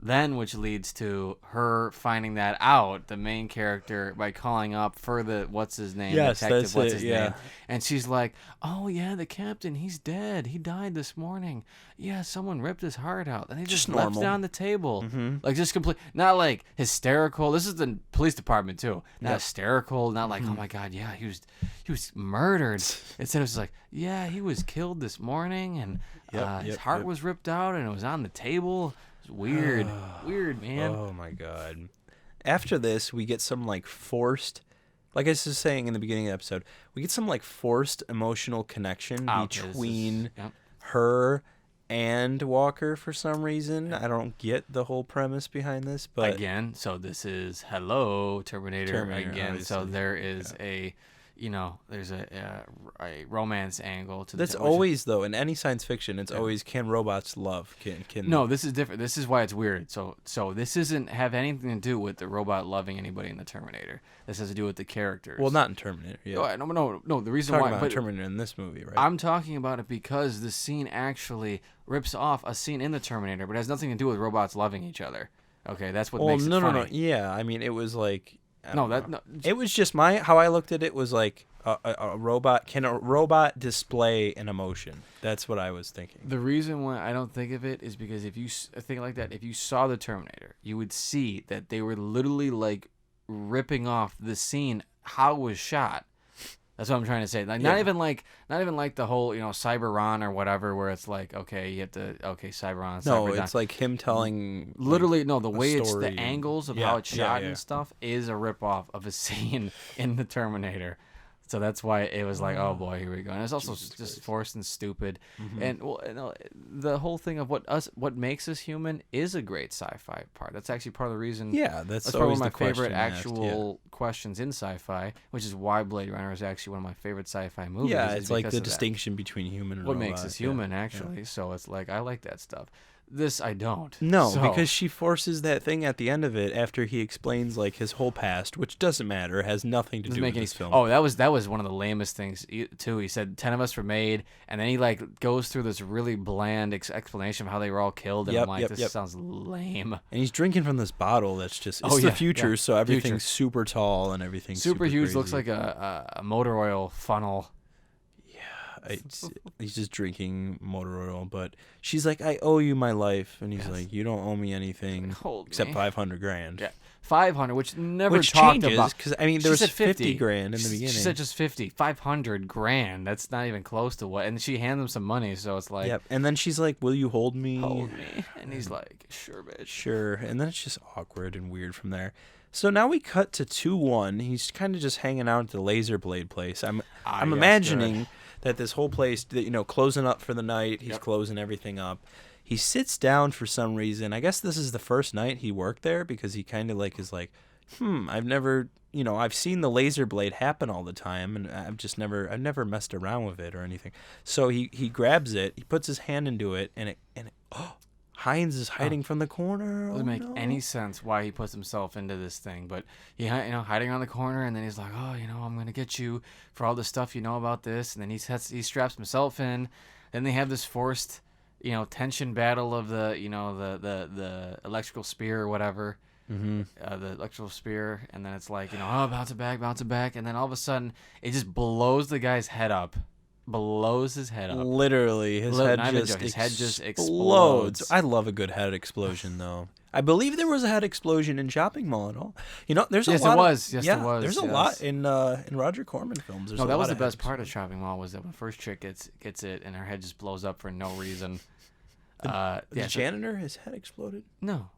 B: Then, which leads to her finding that out, the main character, by calling up for the what's his name,
A: Yes,
B: detective,
A: that's
B: what's
A: it,
B: his
A: yeah.
B: name, and she's like, "Oh yeah, the captain, he's dead. He died this morning. Yeah, someone ripped his heart out, and he just left
A: normal.
B: it on the table,
A: Mm-hmm.
B: like just complete, not like hysterical. This is the police department too, not
A: Yep.
B: hysterical, not like,
A: Mm-hmm.
B: oh my god, yeah, he was murdered. Instead, it was like, yeah, he was killed this morning, and his heart was ripped out, and it was on the table." Weird, weird, man.
A: Oh my god. After this, we get some like forced, like I was just saying in the beginning of the episode, we get some like forced emotional connection between her and Walker for some reason. I don't get the whole premise behind this, but
B: again, so this is hello Terminator again.
A: obviously.
B: So there is there's a romance angle to
A: that's
B: this.
A: always though in any science fiction. It's always can robots love? Can
B: No, this is different. This is why it's weird. So this isn't have anything to do with the robot loving anybody in the Terminator. This has to do with the characters.
A: Well, not in Terminator. Yeah,
B: No. The reason
A: talking
B: why,
A: about
B: but
A: Terminator in this movie, right?
B: I'm talking about it because the scene actually rips off a scene in the Terminator, but it has nothing to do with robots loving each other. Okay, that's what makes it funny.
A: No. Yeah, I mean, it was like
B: No.
A: It was just how I looked at it was like a robot. Can a robot display an emotion? That's what I was thinking.
B: The reason why I don't think of it is because if you think like that, if you saw the Terminator, you would see that they were literally like ripping off the scene how it was shot. That's what I'm trying to say. Like not even like the whole Cyberon or whatever, where it's like you have to Cyberon.
A: No,
B: Cyberdyne.
A: it's like him telling.
B: Literally, no. The way it's the
A: story.
B: angles of how it's shot and stuff is a ripoff of a scene in the Terminator. So that's why it was like, oh boy, here we go. And it's also just forced and stupid.
A: Mm-hmm.
B: And the whole thing of what makes us human is a great sci-fi part. That's actually part of the reason.
A: Yeah, that's
B: probably
A: always
B: one of
A: the
B: my favorite
A: question asked,
B: actual questions in sci-fi, which is why Blade Runner is actually one of my favorite sci-fi movies.
A: Yeah,
B: is
A: it's like
B: because
A: the
B: of that.
A: distinction between human and
B: What
A: robot.
B: makes us human, actually. So it's like I like that stuff. This I don't.
A: No,
B: So-
A: because she forces that thing at the end of it after he explains like his whole past, which doesn't matter, has nothing to do with this film.
B: Oh, that was one of the lamest things too. He said 10 of us were made, and then he like goes through this really bland explanation of how they were all killed, and I'm like, this sounds lame.
A: And he's drinking from this bottle that's just it's
B: Oh,
A: the
B: yeah,
A: future,
B: yeah.
A: so everything's
B: Future.
A: super tall and everything's
B: Super huge,
A: crazy.
B: looks like a motor oil funnel.
A: He's just drinking motor oil, but she's like, "I owe you my life," and he's like, "You don't owe me anything
B: Hold
A: except
B: me.
A: $500,000."
B: Yeah. 500, which never
A: Which
B: talked
A: changes
B: about.
A: because I mean
B: She
A: there was
B: said
A: 50 grand in the
B: She
A: beginning.
B: said just 50, 500 grand. That's not even close to what. And she hands him some money, so it's like,
A: Yep, and then she's like, "Will you hold me?"
B: hold me, and he's like, sure, bitch.
A: Sure, and then it's just awkward and weird from there. So now we cut to 2-1. He's kind of just hanging out at the laser blade place. I'm
B: yes,
A: imagining that this whole place, that closing up for the night. He's closing everything up. He sits down for some reason. I guess this is the first night he worked there because he kind of like is like, I've never, I've seen the laser blade happen all the time, and I've never messed around with it or anything. So he grabs it, he puts his hand into it, and Hines is hiding from the corner.
B: Doesn't make any sense why he puts himself into this thing, but hiding around the corner, and then he's like, oh, I'm gonna get you for all the stuff you know about this, and then he straps himself in. Then they have this forced, tension battle of the the electrical spear or whatever, the electrical spear, and then it's like bounce it back, and then all of a sudden it just blows the guy's head up. Blows his head up.
A: Literally, his head just
B: explodes.
A: I love a good head explosion, though. I believe there was a head explosion in Shopping Mall and all. There's a lot.
B: There was. There was.
A: There's a lot in Roger Corman films. There's
B: That was the best part of Shopping Mall was that when the first chick gets it and her head just blows up for no reason.
A: The janitor, his head exploded.
B: No,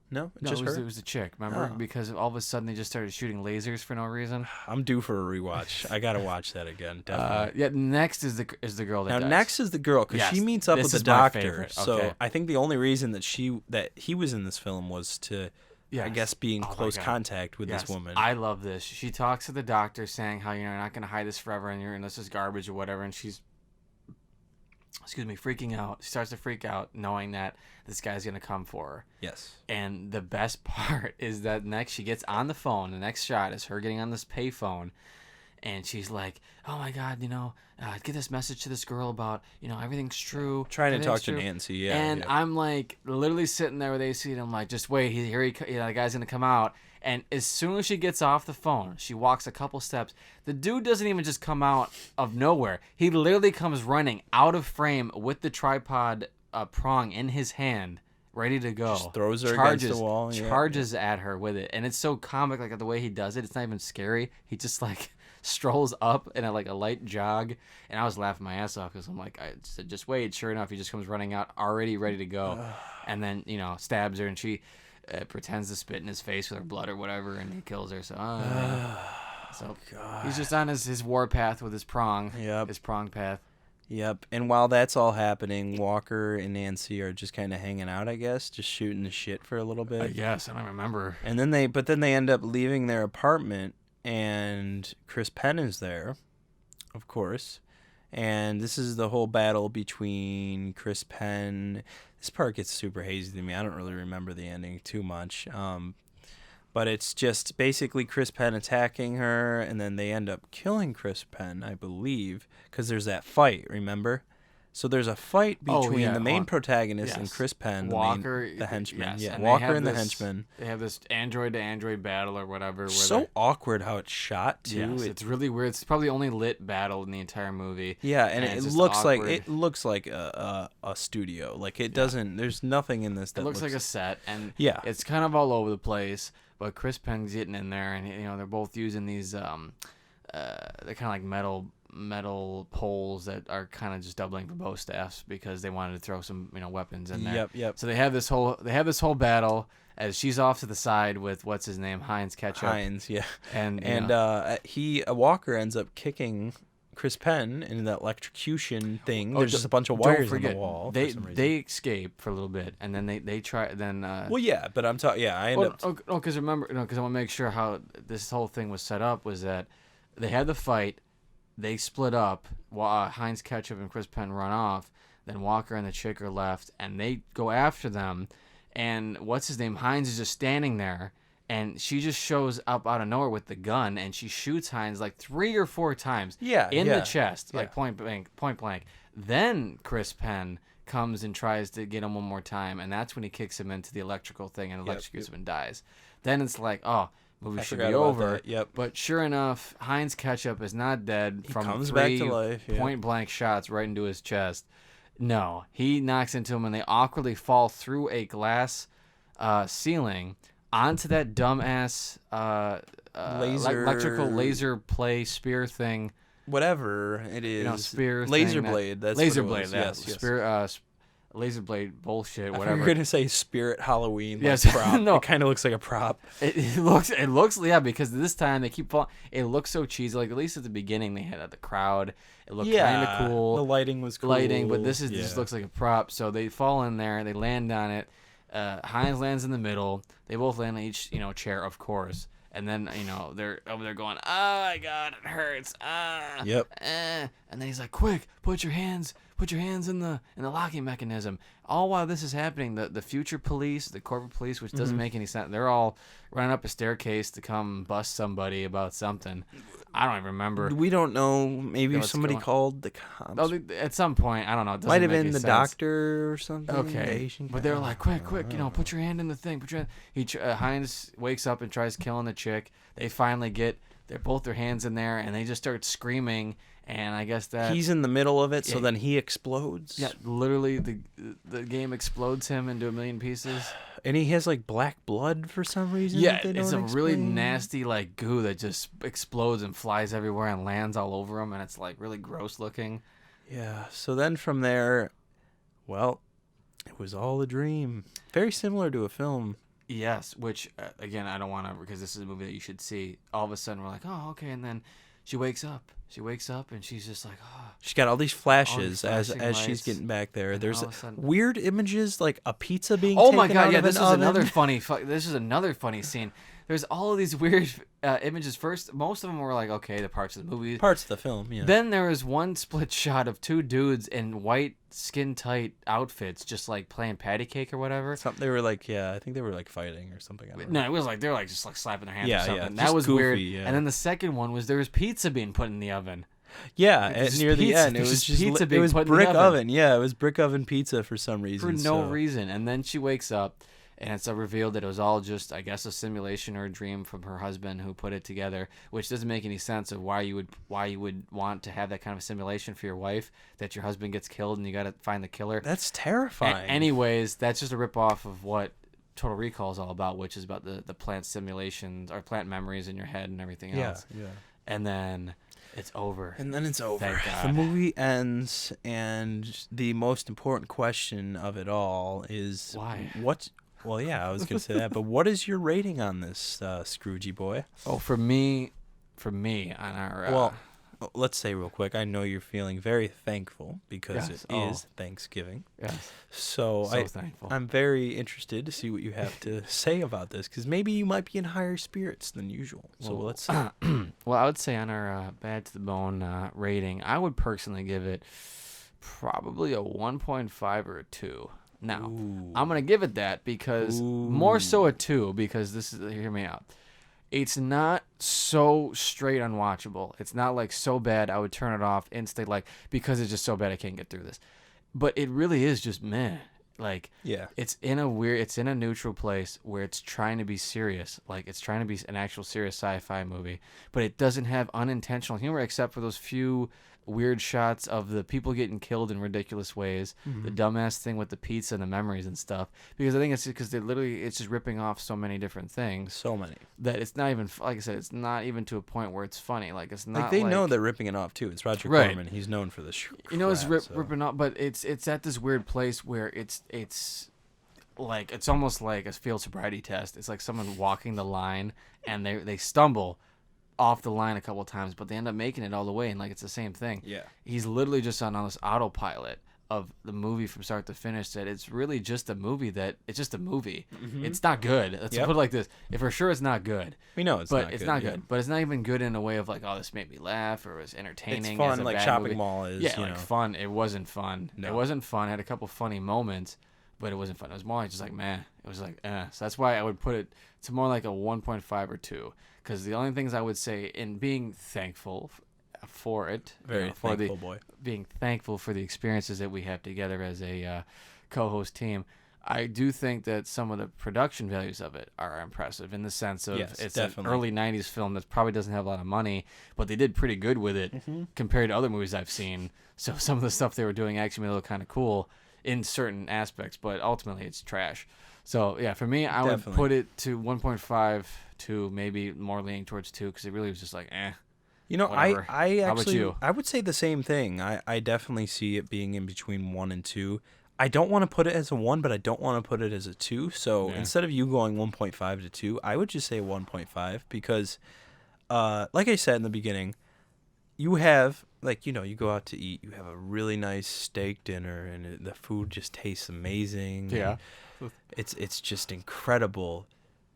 A: just her.
B: It was a chick. Remember, because all of a sudden they just started shooting lasers for no reason.
A: I'm due for a rewatch. I gotta watch that again. Definitely.
B: Next is the girl that dies.
A: Next is the girl because she meets up with the
B: is my
A: doctor.
B: favorite.
A: So
B: Okay.
A: I think the only reason that he was in this film was to, I guess, be in close contact with this woman.
B: I love this. She talks to the doctor saying how you're not gonna hide this forever and this is garbage or whatever, and she's freaking out. She starts to freak out knowing that this guy's going to come for her.
A: Yes.
B: And the best part is that next she gets on the phone. The next shot is her getting on this payphone, and she's like, "Oh my God, get this message to this girl about everything's true."
A: Trying to talk
B: everything's
A: to
B: true."
A: Nancy, yeah.
B: And
A: yeah.
B: I'm like literally sitting there with AC, and I'm like, "Just wait, the guy's gonna come out." And as soon as she gets off the phone, she walks a couple steps. The dude doesn't even just come out of nowhere. He literally comes running out of frame with the tripod prong in his hand, ready to go.
A: Just throws her against the wall.
B: Charges at her with it. And it's so comic, like the way he does it. It's not even scary. He just like strolls up in a light jog. And I was laughing my ass off because I'm like, I said, just wait. Sure enough, he just comes running out already ready to go. And then, stabs her, and she pretends to spit in his face with her blood or whatever, and he kills her. So,
A: God.
B: He's just on his war path with his prong.
A: Yep.
B: His prong path.
A: Yep. And while that's all happening, Walker and Nancy are just kind of hanging out, I guess, just shooting the shit for a little bit.
B: Yes, I don't remember.
A: And then they end up leaving their apartment, and Chris Penn is there, of course. And this is the whole battle between Chris Penn. This part gets super hazy to me. I don't really remember the ending too much. But it's just basically Chris Penn attacking her, and then they end up killing Chris Penn, I believe, because there's that fight, remember? So there's a fight between the main protagonist and Chris Penn,
B: Walker,
A: the henchman.
B: yes,
A: Yeah,
B: and
A: Walker and the henchman.
B: They have this android-to-android battle or whatever. Where
A: So awkward how it's shot, too.
B: Yes, it's really weird. It's probably the only lit battle in the entire movie.
A: Yeah, and it
B: it's
A: looks
B: awkward.
A: like a studio. Like it doesn't. There's nothing in this that
B: It looks like a set, and
A: Yeah.
B: it's kind of all over the place. But Chris Penn's getting in there, and they're both using these they're kind of like metal poles that are kind of just doubling for both staffs because they wanted to throw some weapons in there.
A: Yep.
B: So they have this whole battle as she's off to the side with what's his name, Heinz Ketchup.
A: Heinz, yeah.
B: And
A: Walker ends up kicking Chris Penn in that electrocution thing.
B: Oh,
A: There's just a bunch of wires on the
B: forget,
A: wall.
B: They
A: for some reason.
B: they escape for a little bit, and then they try. Then
A: Well, yeah, but I'm talking. Yeah, I end up.
B: because remember, because I want to make sure how this whole thing was set up was that they had the fight, they split up. While Heinz Ketchup and Chris Penn run off. Then Walker and the chick are left, and they go after them. And what's his name? Heinz is just standing there. And she just shows up out of nowhere with the gun, and she shoots Heinz like 3 or 4 times in the chest, like point blank. Then Chris Penn comes and tries to get him one more time, and that's when he kicks him into the electrical thing and electrocutes him and dies. Then it's like, oh, movie should be over.
A: Yep.
B: But sure enough, Heinz Ketchup is not dead from
A: comes
B: 3
A: back to life,
B: point blank shots right into his chest. No, he knocks into him, and they awkwardly fall through a glass ceiling onto that dumbass electrical laser play spear thing.
A: Whatever it is.
B: Spear
A: laser
B: thing
A: blade. That's
B: laser
A: what it
B: blade.
A: was. Yes.
B: Spear, laser blade bullshit.
A: I
B: Whatever.
A: We're gonna say Spirit Halloween.
B: Yes.
A: Prop.
B: No.
A: It kind of looks like a prop.
B: It looks yeah, because this time they keep falling. It looks so cheesy. Like at least at the beginning they had the crowd. It looked kind of cool.
A: The lighting was cool.
B: But this just looks like a prop. So they fall in there. They land on it. Heinz lands in the middle. They both land on each chair, of course. And then they're over there going, "Oh my God, it hurts!"
A: Yep.
B: And then he's like, "Quick, put your hands in the locking mechanism." All while this is happening, the future police, the corporate police, which doesn't make any sense, they're all running up a staircase to come bust somebody about something. I don't even remember.
A: We don't know. Maybe
B: What's
A: somebody
B: going-
A: called the cops.
B: Oh, at some point, I don't know. It doesn't
A: Might have
B: make
A: been
B: any
A: the
B: sense.
A: doctor or something. the
B: Okay,
A: Asian
B: but
A: guy.
B: they're like, quick, put your hand in the thing. Put your hand. Heinz wakes up and tries killing the chick. They finally get both their hands in there, and they just start screaming. And I guess that
A: He's in the middle of it, so
B: Yeah.
A: then he explodes.
B: yeah, literally the game explodes him into a million pieces.
A: And he has like black blood for some reason.
B: Yeah,
A: that they
B: it's a
A: don't
B: really
A: explain.
B: nasty like goo that just explodes and flies everywhere and lands all over him, and it's like really gross looking.
A: Yeah. So then from there, well, it was all a dream. Very similar to a film.
B: Yes, which again I don't want to because this is a movie that you should see. All of a sudden we're like, oh okay, and then she wakes up. She wakes up and she's just like, oh.
A: She's got all these flashes
B: flashing
A: as she's
B: lights,
A: getting back there.
B: and
A: There's
B: all of a sudden-
A: weird images like a pizza being
B: Oh
A: taken
B: my
A: out
B: god, yeah,
A: of
B: this
A: an
B: is another
A: oven.
B: funny. This is another funny scene. there's all of these weird images. First, most of them were like, okay, the parts of the movie.
A: Parts of the film, yeah.
B: Then there was one split shot of two dudes in white skin tight outfits, just like playing patty cake or whatever.
A: They were like, I think they were like fighting or something. I don't
B: No,
A: know.
B: it was like they were like just like slapping their hands or
A: Yeah,
B: something.
A: yeah,
B: That was
A: goofy,
B: weird.
A: yeah.
B: And then the second one was there was pizza being put in the oven.
A: Yeah,
B: Just
A: near the
B: pizza-
A: end, it
B: there's
A: was
B: just
A: just
B: pizza
A: it
B: being
A: was
B: put in the
A: brick
B: oven.
A: oven. Yeah, it was brick oven pizza for some reason.
B: For no
A: so-
B: reason. And then she wakes up, and it's revealed that it was all just, I guess, a simulation or a dream from her husband who put it together, which doesn't make any sense of why you would want to have that kind of a simulation for your wife, that your husband gets killed and you got to find the killer.
A: That's terrifying.
B: Anyways, that's just a ripoff of what Total Recall is all about, which is about the plant simulations or plant memories in your head and everything else.
A: Yeah.
B: And then it's over.
A: And then it's over.
B: Thank God.
A: The movie ends, and the most important question of it all is
B: Why?
A: What? Well, yeah, I was gonna say that, but what is your rating on this, Scroogey boy?
B: Oh, for me, on our
A: Well, let's say real quick. I know you're feeling very thankful because
B: Yes.
A: it is Thanksgiving.
B: yes,
A: So
B: thankful.
A: I'm very interested to see what you have to say about this, because maybe you might be in higher spirits than usual. So
B: Well,
A: let's see.
B: Well, I would say on our Bad to the Bone rating, I would personally give it probably a 1.5 or a 2. Now,
A: Ooh.
B: I'm going to give it that because more so a 2 because hear me out. It's not so straight unwatchable. It's not like so bad I would turn it off instantly like because it's just so bad I can't get through this. But it really is just meh. Like
A: Yeah.
B: it's in a neutral place where it's trying to be serious. Like it's trying to be an actual serious sci-fi movie, but it doesn't have unintentional humor except for those few weird shots of the people getting killed in ridiculous ways, the dumbass thing with the pizza and the memories and stuff. Because I think it's because it's just ripping off so many different things
A: So many.
B: that it's not even like I said, it's not even to a point where it's funny. Like it's not
A: Like they know they're ripping it off too. It's Roger
B: Right.
A: Corman. He's known for this.
B: it's
A: crap, so.
B: ripping off, but it's at this weird place where it's like it's almost like a field sobriety test. It's like someone walking the line and they stumble off the line a couple of times, but they end up making it all the way, and like it's the same thing.
A: Yeah.
B: He's literally just on this autopilot of the movie from start to finish. That it's really just a movie. It's just a movie. It's not good. Let's
A: Yep.
B: put it like this: if for sure it's not good,
A: We know it's
B: but
A: not
B: it's
A: good.
B: not
A: yeah.
B: good. But it's not even good in a way of like, oh, this made me laugh or it was entertaining.
A: It's
B: as
A: fun,
B: a
A: like
B: bad
A: Shopping
B: movie.
A: Mall is.
B: Yeah,
A: you
B: like
A: know.
B: fun. It wasn't fun.
A: No.
B: It wasn't fun. It had a couple funny moments, but it wasn't fun. It was more like just like man. It was like So that's why I would put it to more like a 1.5 or 2. Because the only things I would say in being thankful for it,
A: Very
B: for
A: thankful boy.
B: being thankful for the experiences that we have together as a co-host team, I do think that some of the production values of it are impressive in the sense of
A: Yes,
B: it's
A: definitely.
B: an early 90s film that probably doesn't have a lot of money, but they did pretty good with it compared to other movies I've seen. So some of the stuff they were doing actually made it look kind of cool in certain aspects, but ultimately it's trash. So yeah, for me, I would
A: Definitely.
B: put it to 1.5 to maybe more leaning towards 2 because it really was just like
A: You know,
B: Whatever.
A: I
B: How about
A: actually
B: you?
A: I would say the same thing. I definitely see it being in between 1 and 2. I don't want to put it as a 1, but I don't want to put it as a 2. So
B: Yeah.
A: instead of you going 1.5 to 2, I would just say 1.5 because, like I said in the beginning, you have you go out to eat, you have a really nice steak dinner, and the food just tastes amazing.
B: Yeah.
A: and it's just incredible.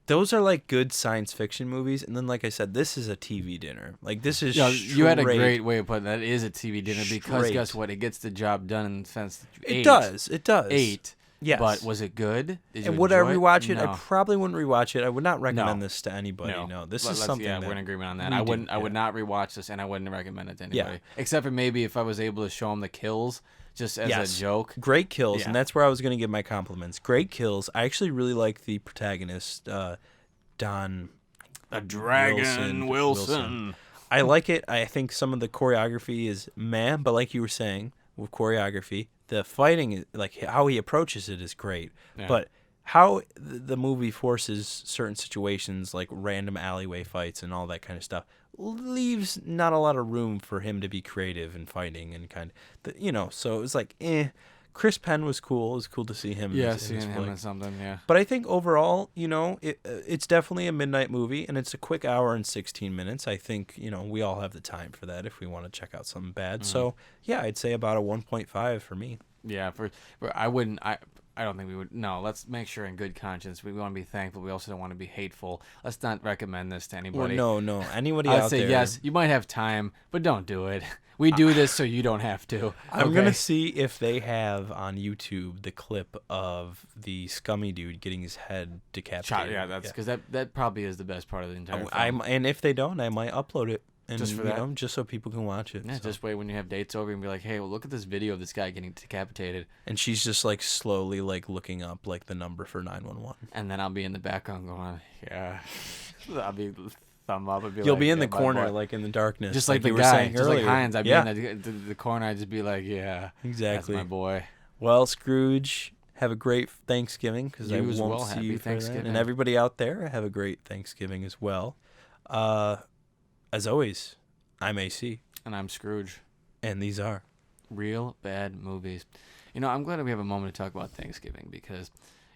A: Those are like good science fiction movies, and then like I said, this is a TV dinner. Like this is
B: you had a
A: straight-
B: great way of putting that. It is a TV dinner because
A: Straight.
B: guess what? It gets the job done in the sense that you
A: It
B: ate.
A: does. It does.
B: 8.
A: Yes.
B: But was it good? Did you
A: And would I
B: enjoy
A: rewatch it?
B: No.
A: I probably wouldn't rewatch it. I would not recommend
B: No.
A: this to anybody. No, this is
B: Let's-
A: something.
B: Yeah,
A: that
B: we're in agreement on that.
A: we
B: I
A: do,
B: wouldn't. I would
A: yeah.
B: not rewatch this, and I wouldn't recommend it to
A: Yeah.
B: anybody, except for maybe if I was able to show them the kills just as
A: Yes.
B: a joke.
A: Great kills,
B: Yeah.
A: and that's where I was going to give my compliments. Great kills. I actually really like the protagonist, Don.
B: A dragon
A: Wilson. I like it. I think some of the choreography is meh, but like you were saying with choreography, the fighting, like how he approaches it, is great.
B: Yeah.
A: But how the movie forces certain situations, like random alleyway fights and all that kind of stuff, leaves not a lot of room for him to be creative in fighting and so it was like, Chris Penn was cool. It was cool to see him.
B: Yeah,
A: in this
B: seeing him
A: flick.
B: in something. Yeah.
A: But I think overall, it's definitely a midnight movie, and it's a quick hour and 16 minutes. I think, we all have the time for that if we want to check out something bad. So, yeah, I'd say about a 1.5 for me.
B: Yeah, for I wouldn't. I don't think we would. No, let's make sure in good conscience. We want to be thankful. We also don't want to be hateful. Let's not recommend this to anybody.
A: Well, no. Anybody
B: I'd
A: out
B: say
A: there?
B: yes. You might have time, but don't do it. We do this so you don't have to.
A: I'm
B: okay?
A: gonna see if they have on YouTube the clip of the scummy dude getting his head decapitated.
B: Yeah, that's because that probably is the best part of the entire film.
A: And if they don't, I might upload it. And,
B: Just for that?
A: just so people can watch it.
B: Yeah,
A: so.
B: just wait when you have dates over and be like, hey, well, look at this video of this guy getting decapitated.
A: And she's just like slowly like looking up like the number for 911.
B: And then I'll be in the background going, yeah. I'll be thumb up and be
A: You'll
B: like,
A: be in the
B: my
A: corner
B: boy.
A: like in the darkness.
B: Just like the
A: you were
B: guy,
A: saying
B: just
A: earlier.
B: like Hines. I'd
A: Yeah.
B: be in the corner. I'd just be like, yeah,
A: Exactly.
B: that's my boy.
A: Well, Scrooge, have a great Thanksgiving because I
B: You as
A: won't
B: well.
A: see
B: Happy
A: you for that.
B: Thanksgiving.
A: And everybody out there, have a great Thanksgiving as well. As always, I'm AC,
B: And I'm Scrooge.
A: and these are
B: Real bad movies. I'm glad we have a moment to talk about Thanksgiving because,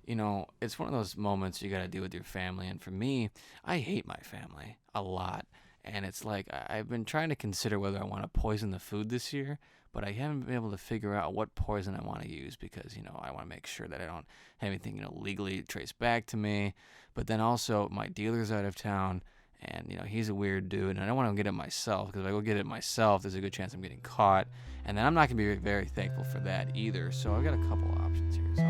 B: it's one of those moments you got to do with your family. And for me, I hate my family a lot. And it's like I've been trying to consider whether I want to poison the food this year, but I haven't been able to figure out what poison I want to use because, I want to make sure that I don't have anything, legally traced back to me. But then also my dealer's out of town. And, he's a weird dude, and I don't want to get it myself, because if I go get it myself, there's a good chance I'm getting caught. And then I'm not going to be very thankful for that either. So I've got a couple options here. So